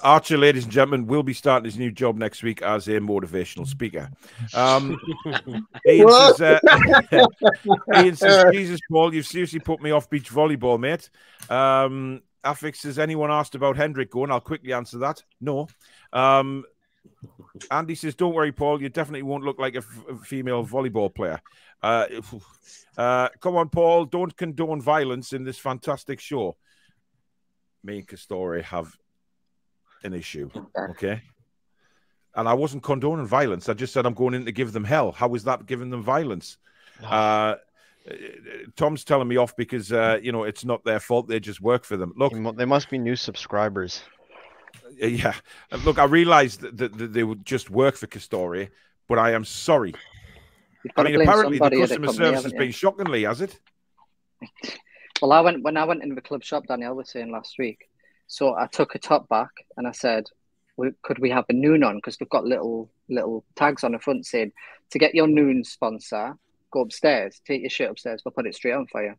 Archer, ladies and gentlemen, will be starting his new job next week as a motivational speaker. Ian says, Jesus, Paul, you've seriously put me off beach volleyball, mate. Affix says, anyone asked about Hendrick going? I'll quickly answer that. No. Andy says, don't worry, Paul, you definitely won't look like a female volleyball player. Come on, Paul, don't condone violence in this fantastic show. Me and Castore have an issue, okay? And I wasn't condoning violence. I just said I'm going in to give them hell. How is that giving them violence? Tom's telling me off because you know, it's not their fault. They just work for them. Look, they must be new subscribers. Yeah, look, I realised that they would just work for Castoria, but I am sorry. I mean, apparently the customer service has been shockingly, has it? Well, when I went into the club shop, Danielle was saying last week. So I took a top back and I said, could we have the Noon on? Because we've got little tags on the front saying, to get your Noon sponsor, go upstairs, take your shit upstairs, we'll put it straight on for you.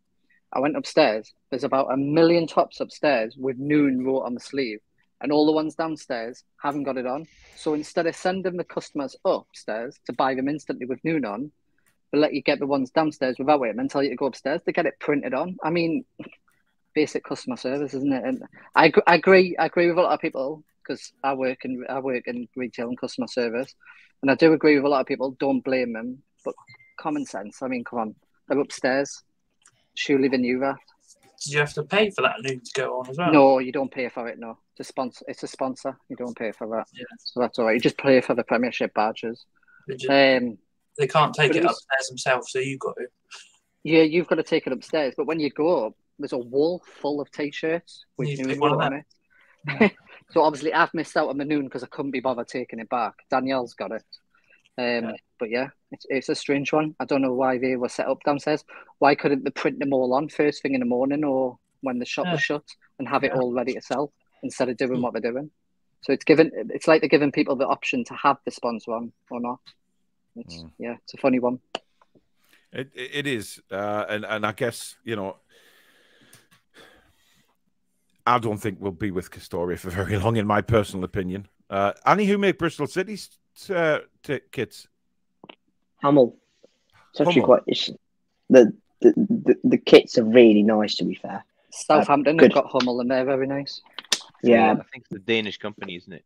I went upstairs. There's about 1 million tops upstairs with Noon wrote on the sleeve. And all the ones downstairs haven't got it on. So instead of sending the customers upstairs to buy them instantly with Noon on, they'll let you get the ones downstairs without it and tell you to go upstairs to get it printed on. I mean, basic customer service, isn't it? And I agree with a lot of people because I work in retail and customer service, and I do agree with a lot of people. Don't blame them, but common sense. I mean, come on, they're upstairs. Surely they knew that. Did you have to pay for that Noon to go on as well? No, you don't pay for it. No, it's a sponsor. You don't pay for that. Yeah. So that's all right. You just pay for the Premiership badges. They can't take it upstairs themselves, so you've got to. Yeah, you've got to take it upstairs. But when you go up, there's a wall full of T-shirts with Noon on it. Yeah. So obviously, I've missed out on the Noon because I couldn't be bothered taking it back. Danielle's got it. But yeah, it's a strange one. I don't know why they were set up downstairs. Why couldn't they print them all on first thing in the morning or when the shop was shut and have it all ready to sell instead of doing what they're doing? So it's like they're giving people the option to have the sponsor on or not. It's a funny one. It is, and I guess, you know, I don't think we'll be with Castoria for very long, in my personal opinion. Annie, who make Bristol City's kits? Hummel. It's actually quite. The kits are really nice, to be fair. Southampton have got Hummel, and they're very nice. Yeah, I think it's the Danish company, isn't it?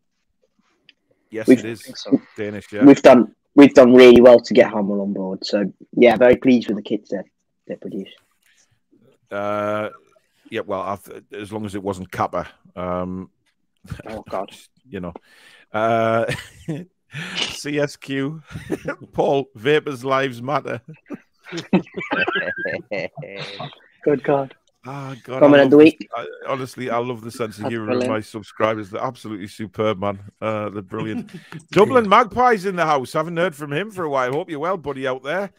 Yes, it is. So. Danish. Yeah, we've done really well to get Hummel on board. So yeah, very pleased with the kits they produce. Yeah, well, as long as it wasn't Kappa. Oh God, you know. CSQ, Paul, vapors lives matter. Good God. Oh, God. Honestly, I love the sense of humor of my subscribers. They're absolutely superb, man. They're brilliant. Dublin Magpies in the house. Haven't heard from him for a while. Hope you're well, buddy, out there.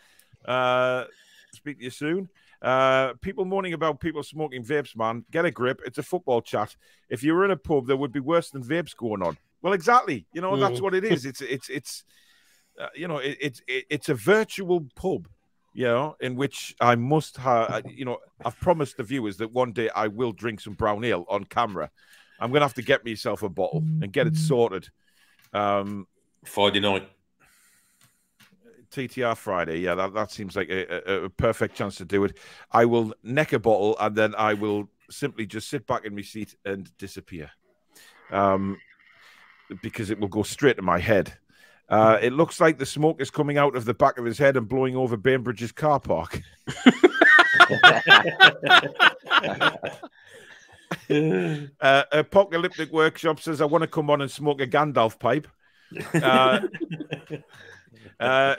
Speak to you soon. People moaning about people smoking vapes, man. Get a grip. It's a football chat. If you were in a pub, there would be worse than vapes going on. Well, exactly. You know, that's what it is. It's you know, it's a virtual pub, you know, in which I must have, you know, I've promised the viewers that one day I will drink some brown ale on camera. I'm going to have to get myself a bottle and get it sorted. Friday night. TTR Friday. Yeah, that seems like a perfect chance to do it. I will neck a bottle and then I will simply just sit back in my seat and disappear. Because it will go straight to my head. It looks like the smoke is coming out of the back of his head and blowing over Bainbridge's car park. Apocalyptic Workshop says, I want to come on and smoke a Gandalf pipe.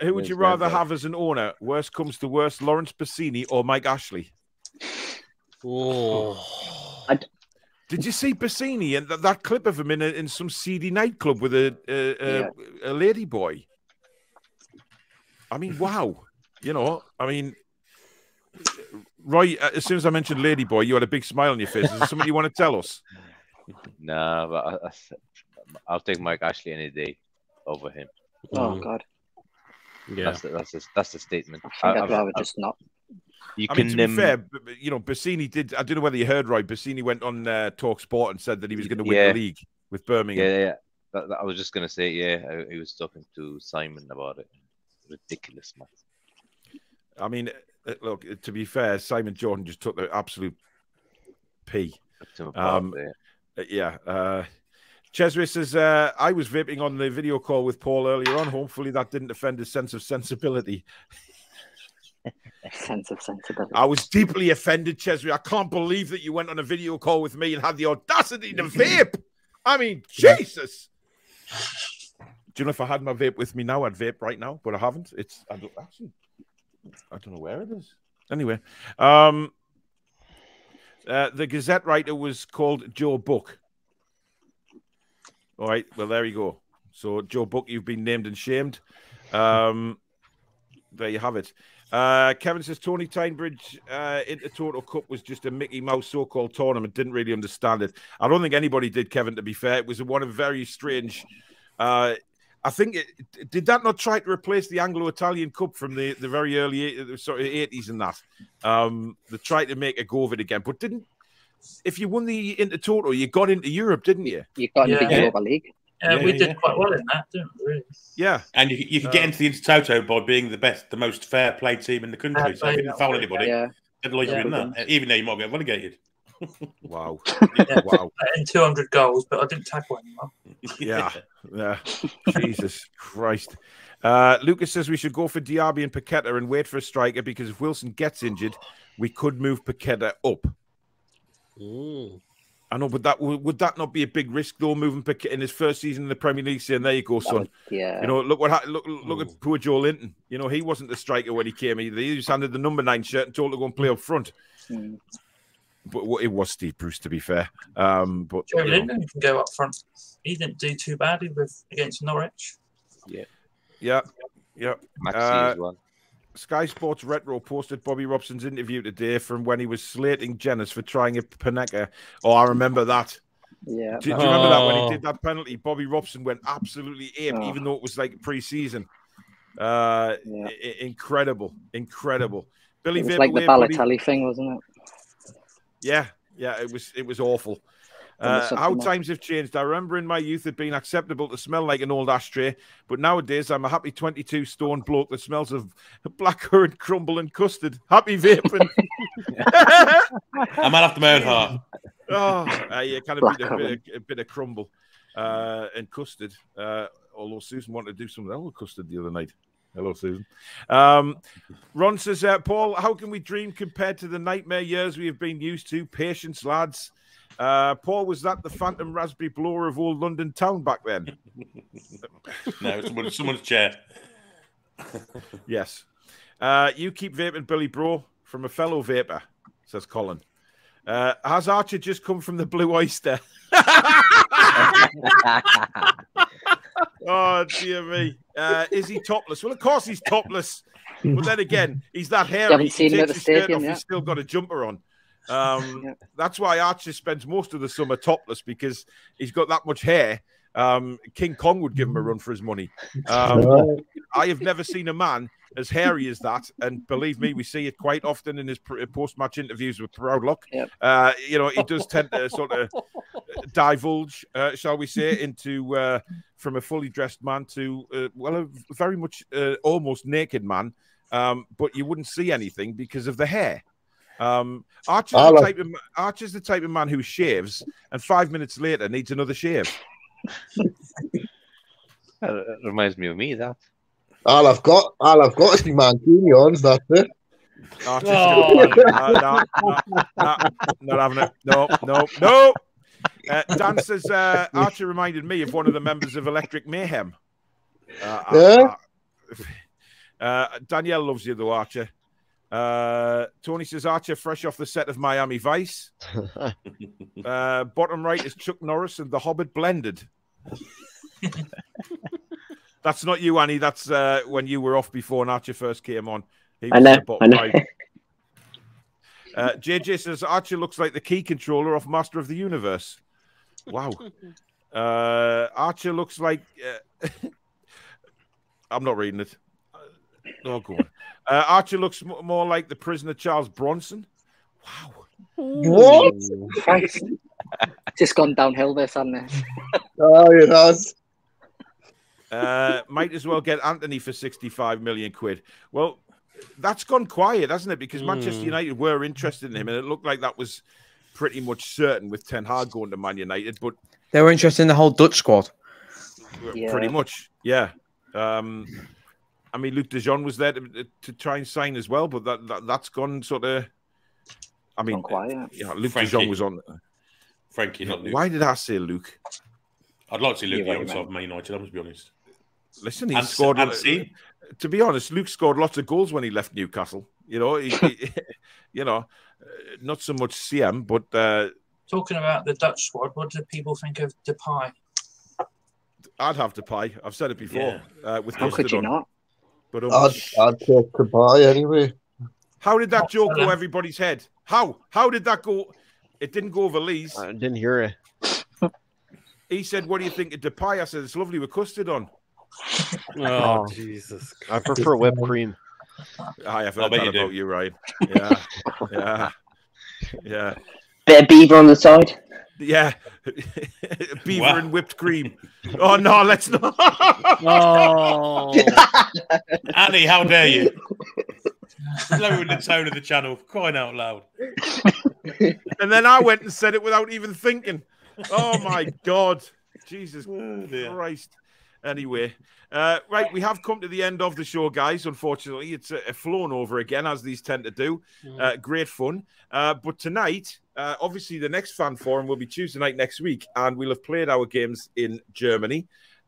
Who would you rather have as an owner? Worst comes to worst, Lawrence Bassini or Mike Ashley? Did you see Bassini and that clip of him in some seedy nightclub with a lady boy? I mean, wow. You know, I mean, Roy, as soon as I mentioned lady boy, you had a big smile on your face. Is there something you want to tell us? No, but I'll take Mike Ashley any day over him. Oh, God. Yeah, that's the statement. I'd rather just not. To be fair, you know, Bassini did. I don't know whether you heard, Roy. Bassini went on Talk Sport and said that he was going to win the league with Birmingham. Yeah. I was just going to say, he was talking to Simon about it. Ridiculous, man. I mean, look, to be fair, Simon Jordan just took the absolute pee. Cheswick says, I was vaping on the video call with Paul earlier on. Hopefully that didn't offend his sense of sensibility. Sense of sensibility. I was deeply offended, Cheswick. I can't believe that you went on a video call with me and had the audacity to vape. I mean, Jesus. Do you know if I had my vape with me now, I'd vape right now, but I haven't. I don't know where it is. Anyway, the Gazette writer was called Joe Buck. All right, well, there you go. So, Joe Buck, you've been named and shamed. There you have it. Kevin says Tony Tinebridge into Total Cup was just a Mickey Mouse so-called tournament. Didn't really understand it. I don't think anybody did, Kevin, to be fair. It was one of very strange... I think did that not try to replace the Anglo-Italian Cup from the very early 80s and that? They tried to make a go of it again, but didn't. If you won the Intertoto, you got into Europe, didn't you? You got into the Europa League. We did quite well in that, didn't we? Really? Yeah, and you could get into the Intertoto by being the most fair play team in the country. So if you didn't foul anybody, they'd like you in that, even though you might get relegated. Wow. Wow. And 200 goals, but I didn't tackle anyone. Yeah. Jesus Christ. Lucas says we should go for Diaby and Paqueta and wait for a striker because if Wilson gets injured, we could move Paqueta up. I know, but would that not be a big risk though? Moving Paqueta in his first season in the Premier League, saying there you go, son. Yeah. You know, look at poor Joe Linton. You know, he wasn't the striker when he came either. He just handed the number 9 shirt and told to go and play up front. But it was Steve Bruce, to be fair. But Joe Linton can go up front. He didn't do too badly against Norwich. Yeah. Maxi as well. Sky Sports Retro posted Bobby Robson's interview today from when he was slating Jennings for trying a Panenka. Oh, I remember that. Yeah. Do you remember that when he did that penalty? Bobby Robson went absolutely ape, even though it was like pre-season. Incredible. Billy it was like the Balotelli thing, wasn't it? Yeah, it was awful. How times have changed. I remember in my youth it being acceptable to smell like an old ashtray, but nowadays I'm a happy 22 stone bloke that smells of blackcurrant crumble and custard. Happy vaping. I might have to my own heart. Kind of a bit of crumble and custard. Although Susan wanted to do something else with custard the other night. Hello, Susan. Ron says, Paul, how can we dream compared to the nightmare years we have been used to? Patience, lads. Paul, was that the phantom raspberry blower of old London town back then? No, someone's chair. Yes. You keep vaping, Billy Bro, from a fellow vapor, says Colin. Has Archer just come from the Blue Oyster? Oh, dear me. Is he topless? Well, of course he's topless. But then again, he's that hairy. He takes his shirt off, he's still got a jumper on. That's why Archer spends most of the summer topless, because he's got that much hair. King Kong would give him a run for his money. I have never seen a man as hairy as that, and believe me, we see it quite often in his post-match interviews with Proudlock. You know, he does tend to sort of divulge, shall we say, into from a fully dressed man to a very much almost naked man, but you wouldn't see anything because of the hair. Archer's the type of man who shaves and 5 minutes later needs another shave. That reminds me of me, that. All I've got is Mancunians, that's it. Not having it. No. Dan says Archer reminded me of one of the members of Electric Mayhem. Danielle loves you though, Archer. Tony says Archer fresh off the set of Miami Vice. Bottom right is Chuck Norris and The Hobbit blended. That's not you, Annie. That's when you were off before and Archer first came on. He was the bottom right. JJ says Archer looks like the key controller of Master of the Universe. Wow. Archer looks like... I'm not reading it. Oh, go on. Archer looks more like the prisoner Charles Bronson. Wow. What? Just gone downhill this, hasn't it? Oh, it has. Might as well get Anthony for 65 million quid. Well, that's gone quiet, hasn't it? Because Manchester United were interested in him, and it looked like that was pretty much certain with Ten Hag going to Man United. But they were interested in the whole Dutch squad. Pretty much, yeah. I mean, Luc de Jong was there to try and sign as well, but that's gone sort of. I mean, Luc de Jong was on. Frankie, not Luke. Why did I say Luke? I'd like to see Luke on top of Man United. I must be honest. Listen, he scored. to be honest, Luke scored lots of goals when he left Newcastle. You know, not so much CM, but talking about the Dutch squad, what do people think of Depay? I'd have Depay. I've said it before. With How could you on. not? But I'd take Depay anyway. How did that joke go everybody's head? How did that go? It didn't go over Lee's. I didn't hear it. He said, "What do you think of Depay?" I said, "It's lovely with custard on." Oh, Jesus! I prefer whipped cream. I have heard that about you, Ryan. Yeah. Bit of beaver on the side. Yeah, beaver and whipped cream. Oh no, let's not. Oh, Annie, how dare you? Lowering the tone of the channel, crying out loud. And then I went and said it without even thinking. Oh my God, Jesus Christ. Anyway, right, we have come to the end of the show, guys. Unfortunately, it's flown over again, as these tend to do. Great fun. But tonight, obviously, the next fan forum will be Tuesday night next week, and we'll have played our games in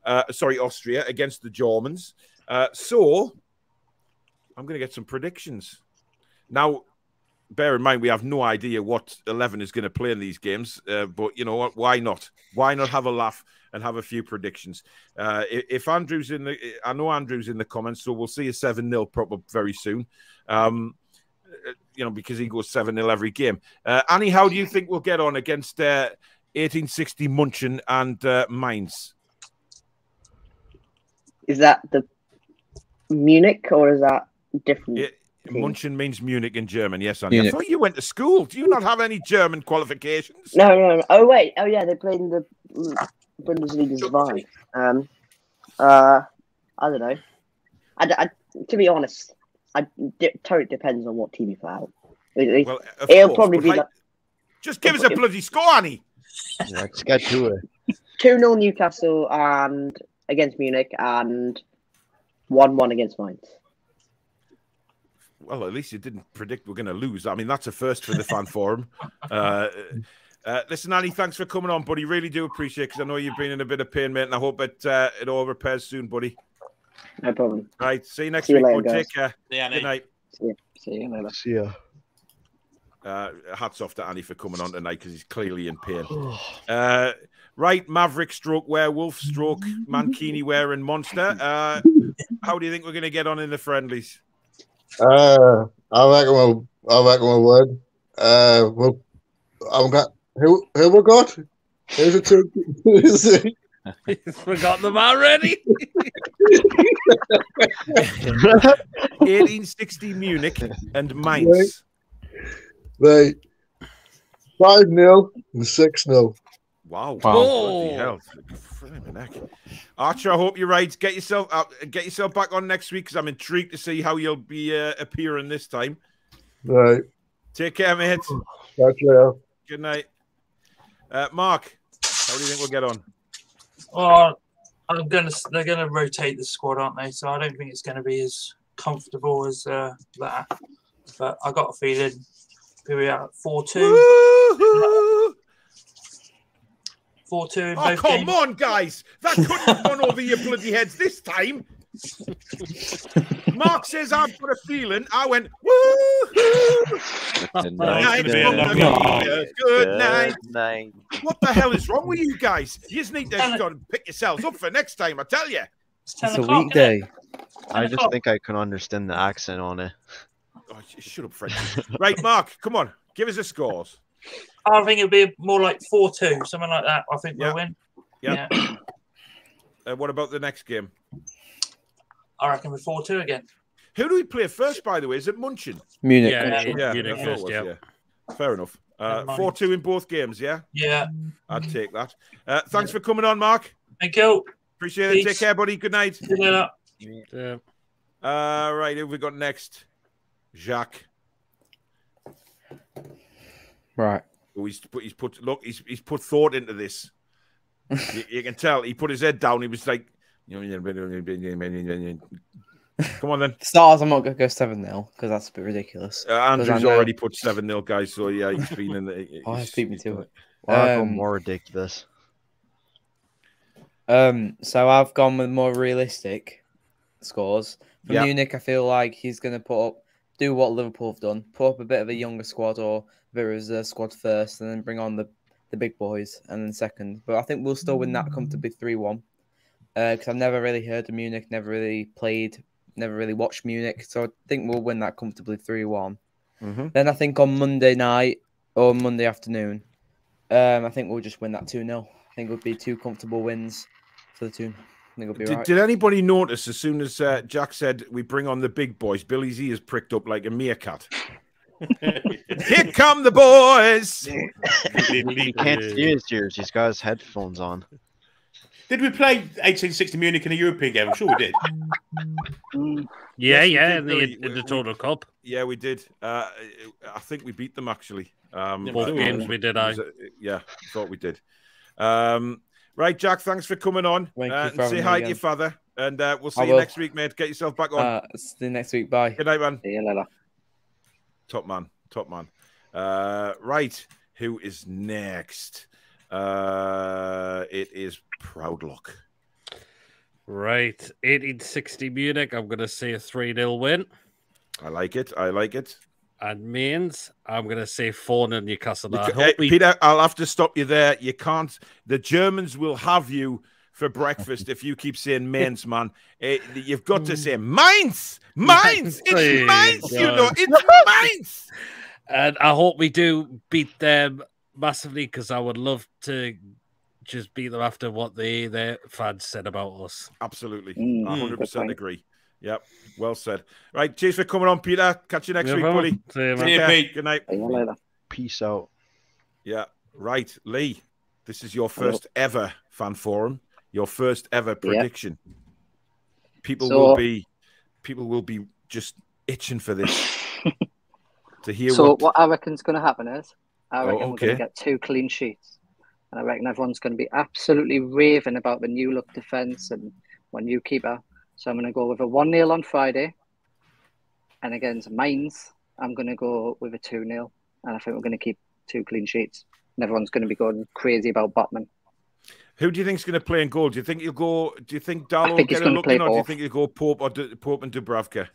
Austria, against the Germans. So I'm going to get some predictions. Now, bear in mind, we have no idea what 11 is going to play in these games, but you know what? Why not? Why not have a laugh and have a few predictions? If Andrew's I know Andrew's in the comments, so we'll see a 7-0 probably very soon. Because he goes 7-0 every game. Annie, how do you think we'll get on against 1860 Munchen and Mainz? Is that the Munich or is that different? Munchen means Munich in German. Yes, Annie. Munich. I thought you went to school. Do you not have any German qualifications? No. Oh, wait. Oh, yeah. They played in the Bundesliga 2. I don't know. To be honest, it totally depends on what team you play out. It'll probably be like... Just give us a bloody score, Annie. Let's get to it. 2-0 Newcastle and against Munich and 1-1 against Mainz. Well, at least you didn't predict we're going to lose. I mean, that's a first for the fan forum. Listen, Annie, thanks for coming on, buddy. Really do appreciate it, because I know you've been in a bit of pain, mate, and I hope it all repairs soon, buddy. No problem. Right, see you next week. Later, Take care. Good night. See you later. See ya. Hats off to Annie for coming on tonight, because he's clearly in pain. Right, Maverick stroke werewolf stroke Mankini wearing monster. How do you think we're going to get on in the friendlies? I reckon we'll win. I've got who we got? Who's it? Who is it? He's forgotten them already. 1860 Munich and Mainz. Right. 5-0 and 6-0. Wow. Bloody hell. Archer, I hope you're right. Get yourself back on next week, because I'm intrigued to see how you'll be appearing this time. Right. Take care, mate. Catch you later. Good night. Mark, how do you think we'll get on? Well, they're gonna rotate the squad, aren't they? So I don't think it's going to be as comfortable as that. But I got a feeling we're at 4-2. 4-2 in both come games. on, guys! That couldn't have gone over your bloody heads this time. Mark says I've got a feeling. I went, woo-hoo! Good night. What the hell is wrong with you guys? You just need to pick yourselves up for next time, I tell you. It's a weekday. I just think I can understand the accent on it. Oh, shut up, French. Right, Mark, come on. Give us the scores. I think it'll be more like 4-2, something like that. I think we'll win. Yeah. What about the next game? I reckon we're 4-2 again. Who do we play first, by the way? Is it Munchen? Munich. Munich first, yeah. Fair enough. 4-2 in both games, yeah? Yeah. I'd take that. Thanks for coming on, Mark. Thank you. Appreciate it. Take care, buddy. Good night. See you later. Yeah. Right, who have we got next? Jacques. Right. Oh, he's put thought into this. you can tell he put his head down. He was like, come on then. Stars, I'm not going to go 7-0 because that's a bit ridiculous. Andrew's already put 7-0, guys. So yeah, he's been in the. He's beat me to it. Wow, more ridiculous. So I've gone with more realistic. scores. For Munich, I feel like he's going to do what Liverpool have done, put up a bit of a younger squad or a bit of a reserve squad first, and then bring on the big boys and then second. But I think we'll still win that comfortably 3-1. Because I've never really heard of Munich, never really played, never really watched Munich. So I think we'll win that comfortably 3-1. Then I think on Monday night or Monday afternoon, I think we'll just win that 2-0. I think it would be 2 comfortable wins for the Toon. I think it'll be right. Did anybody notice as soon as Jack said we bring on the big boys, Billy's ears pricked up like a meerkat? Here come the boys! He can't see his ears. He's got his headphones on. Did we play 1860 Munich in a European game? I'm sure we did. Yeah, yes, in the Total Cup. Yeah, we did. I think we beat them actually. Both games we did. Yeah, thought we did. Right, Jack. Thanks for coming on. Thank you. Say hi to your father, and we'll see you next week, mate. Get yourself back on. See you next week. Bye. Good night, man. See you later. Top man. Right, who is next? It is Proudluck. Right, 1860 Munich. I'm going to say a 3-0 win. I like it. And Mainz, I'm going to say 4-0 Newcastle. Peter, I'll have to stop you there. You can't. The Germans will have you for breakfast if you keep saying Mainz, man. You've got to say Mainz. Mainz. It's Mainz, you know. It's Mainz. And I hope we do beat them massively because I would love to just beat them after what their fans said about us. Absolutely. 100% agree. Yep. Well said. Right. Cheers for coming on, Peter. Catch you next week, buddy. See you, See you, Pete. Good night. See you later. Peace out. Yeah. Right. Lee, this is your first ever fan forum. Your first ever prediction. People will be just itching for this. To hear what I reckon is going to happen is we're going to get 2 clean sheets. And I reckon everyone's going to be absolutely raving about the new look defence and one new keeper. So I'm going to go with a 1-0 on Friday. And against Mainz, I'm going to go with a 2-0. And I think we're going to keep 2 clean sheets. And everyone's going to be going crazy about Botman. Who do you think is going to play in goal? Do you think Darlow will get a look in, or do you think he'll go Pope and Dubravka?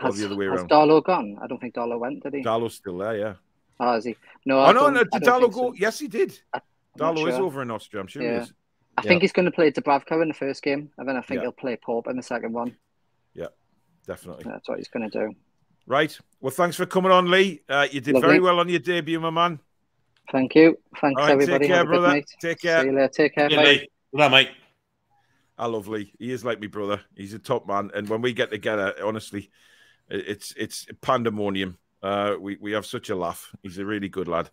Or the other way around? Has Darlow gone? I don't think Darlow went, did he? Darlow's still there, yeah. Oh, is he? No, Did Darlow go? So. Yes, he did. Darlow is over in Austria, I'm sure he is. I think he's going to play Dubravka in the first game, and then I think he'll play Pope in the second one. Yeah, definitely. That's what he's going to do. Right. Well, thanks for coming on, Lee. You did very well on your debut, my man. Thank you. Thanks, right, everybody. Take care, brother. Take care. See you later. Take care. Yeah, Lee. Good mate. I love Lee. He is like my brother. He's a top man. And when we get together, honestly, it's pandemonium. We have such a laugh. He's a really good lad.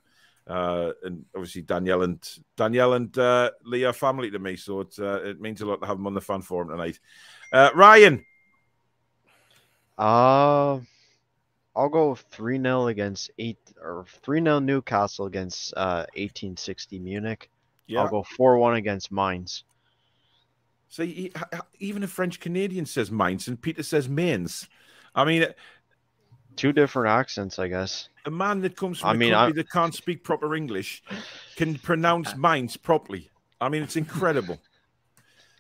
And obviously Danielle and Lee are family to me, so it means a lot to have them on the fan forum tonight. Ryan. I'll go 3-0 against 3-0 Newcastle against 1860 Munich. Yeah. I'll go 4-1 against Mainz. See, even a French Canadian says Mainz and Peter says Mainz. I mean, 2 different accents, I guess. A man that comes from a country that can't speak proper English can pronounce Mainz properly. I mean, it's incredible.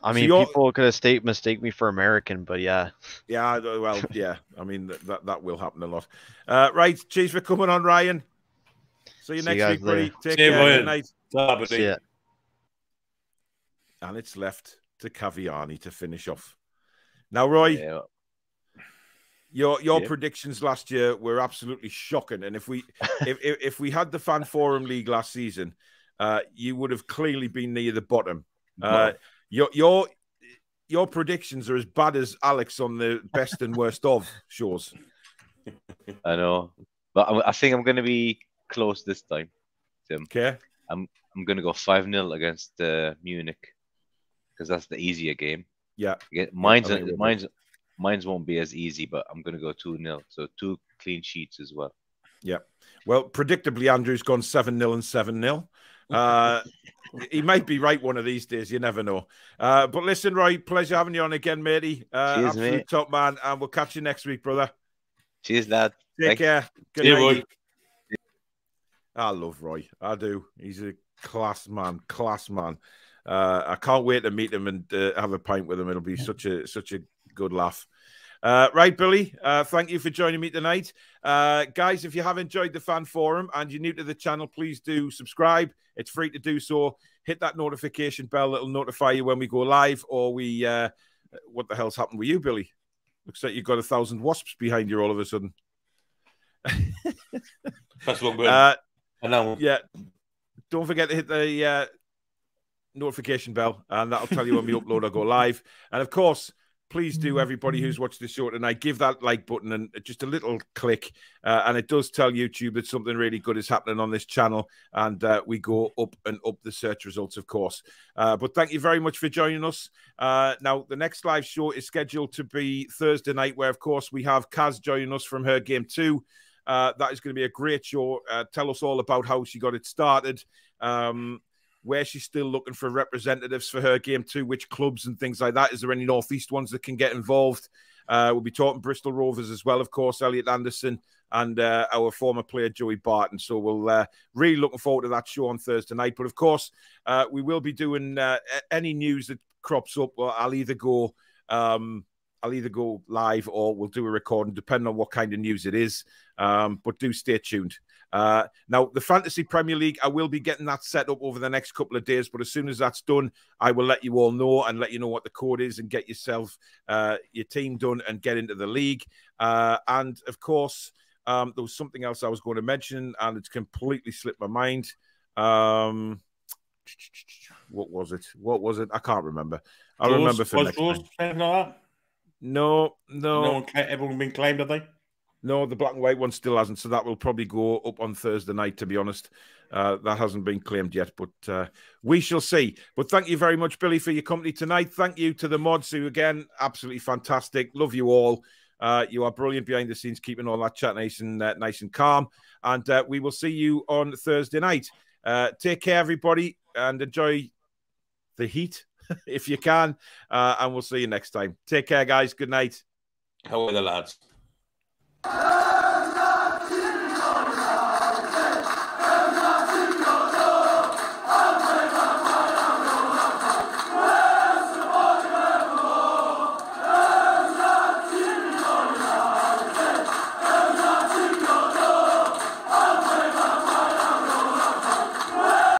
I mean, people could have mistake me for American, but yeah. Yeah, well, yeah. I mean, that will happen a lot. Right, cheers for coming on, Ryan. See you next week, buddy. Take care. Good night. See ya. And it's left to Caviani to finish off. Now, Roy, your predictions last year were absolutely shocking. And if we had the Fan Forum League last season, you would have clearly been near the bottom. Your predictions are as bad as Alex on the best and worst of shows. I know, but I think I'm going to be close this time, Tim. Okay, I'm going to go 5-0 against Munich because that's the easier game. Yeah, mine's won't be as easy, but I'm going to go 2-0, so 2 clean sheets as well. Yeah, well, predictably, Andrew's gone 7-0 and 7-0. He might be right one of these days. You never know. But listen, Roy, pleasure having you on again, matey. Cheers, absolute mate. Top man. And we'll catch you next week, brother. Cheers, lad. Take care. Good night. Roy. I love Roy. I do. He's a class man. Class man. I can't wait to meet him and have a pint with him. It'll be such a good laugh. Right, Billy, thank you for joining me tonight. Guys, if you have enjoyed the fan forum and you're new to the channel, please do subscribe. It's free to do so. Hit that notification bell that'll notify you when we go live, or we... what the hell's happened with you, Billy? Looks like you've got 1,000 wasps behind you all of a sudden. That's one button. Yeah. Don't forget to hit the notification bell, and that'll tell you when we upload or go live. And of course, please do, everybody who's watched the show tonight, give that like button and just a little click, and it does tell YouTube that something really good is happening on this channel, and we go up and up the search results, of course. But thank you very much for joining us. Now, the next live show is scheduled to be Thursday night, where, of course, we have Kaz joining us from her Game 2. That is going to be a great show. Tell us all about how she got it started, where she's still looking for representatives for her Game 2, which clubs and things like that. Is there any Northeast ones that can get involved? We'll be talking Bristol Rovers as well, of course, Elliot Anderson and our former player, Joey Barton. So we'll really looking forward to that show on Thursday night. But, of course, we will be doing any news that crops up. I'll either go live or we'll do a recording, depending on what kind of news it is. But do stay tuned. Now, the Fantasy Premier League, I will be getting that set up over the next couple of days, but as soon as that's done, I will let you all know and let you know what the code is and get yourself, your team done and get into the league. And, of course, there was something else I was going to mention, and it's completely slipped my mind. What was it? I can't remember. I'll remember for next time. No. Everyone been claimed, have they? No, the black and white one still hasn't, so that will probably go up on Thursday night, to be honest. That hasn't been claimed yet, but we shall see. But thank you very much, Billy, for your company tonight. Thank you to the mods, who, again, absolutely fantastic. Love you all. You are brilliant behind the scenes, keeping all that chat nice and calm. And we will see you on Thursday night. Take care, everybody, and enjoy the heat, if you can. And we'll see you next time. Take care, guys. Good night. How are the lads?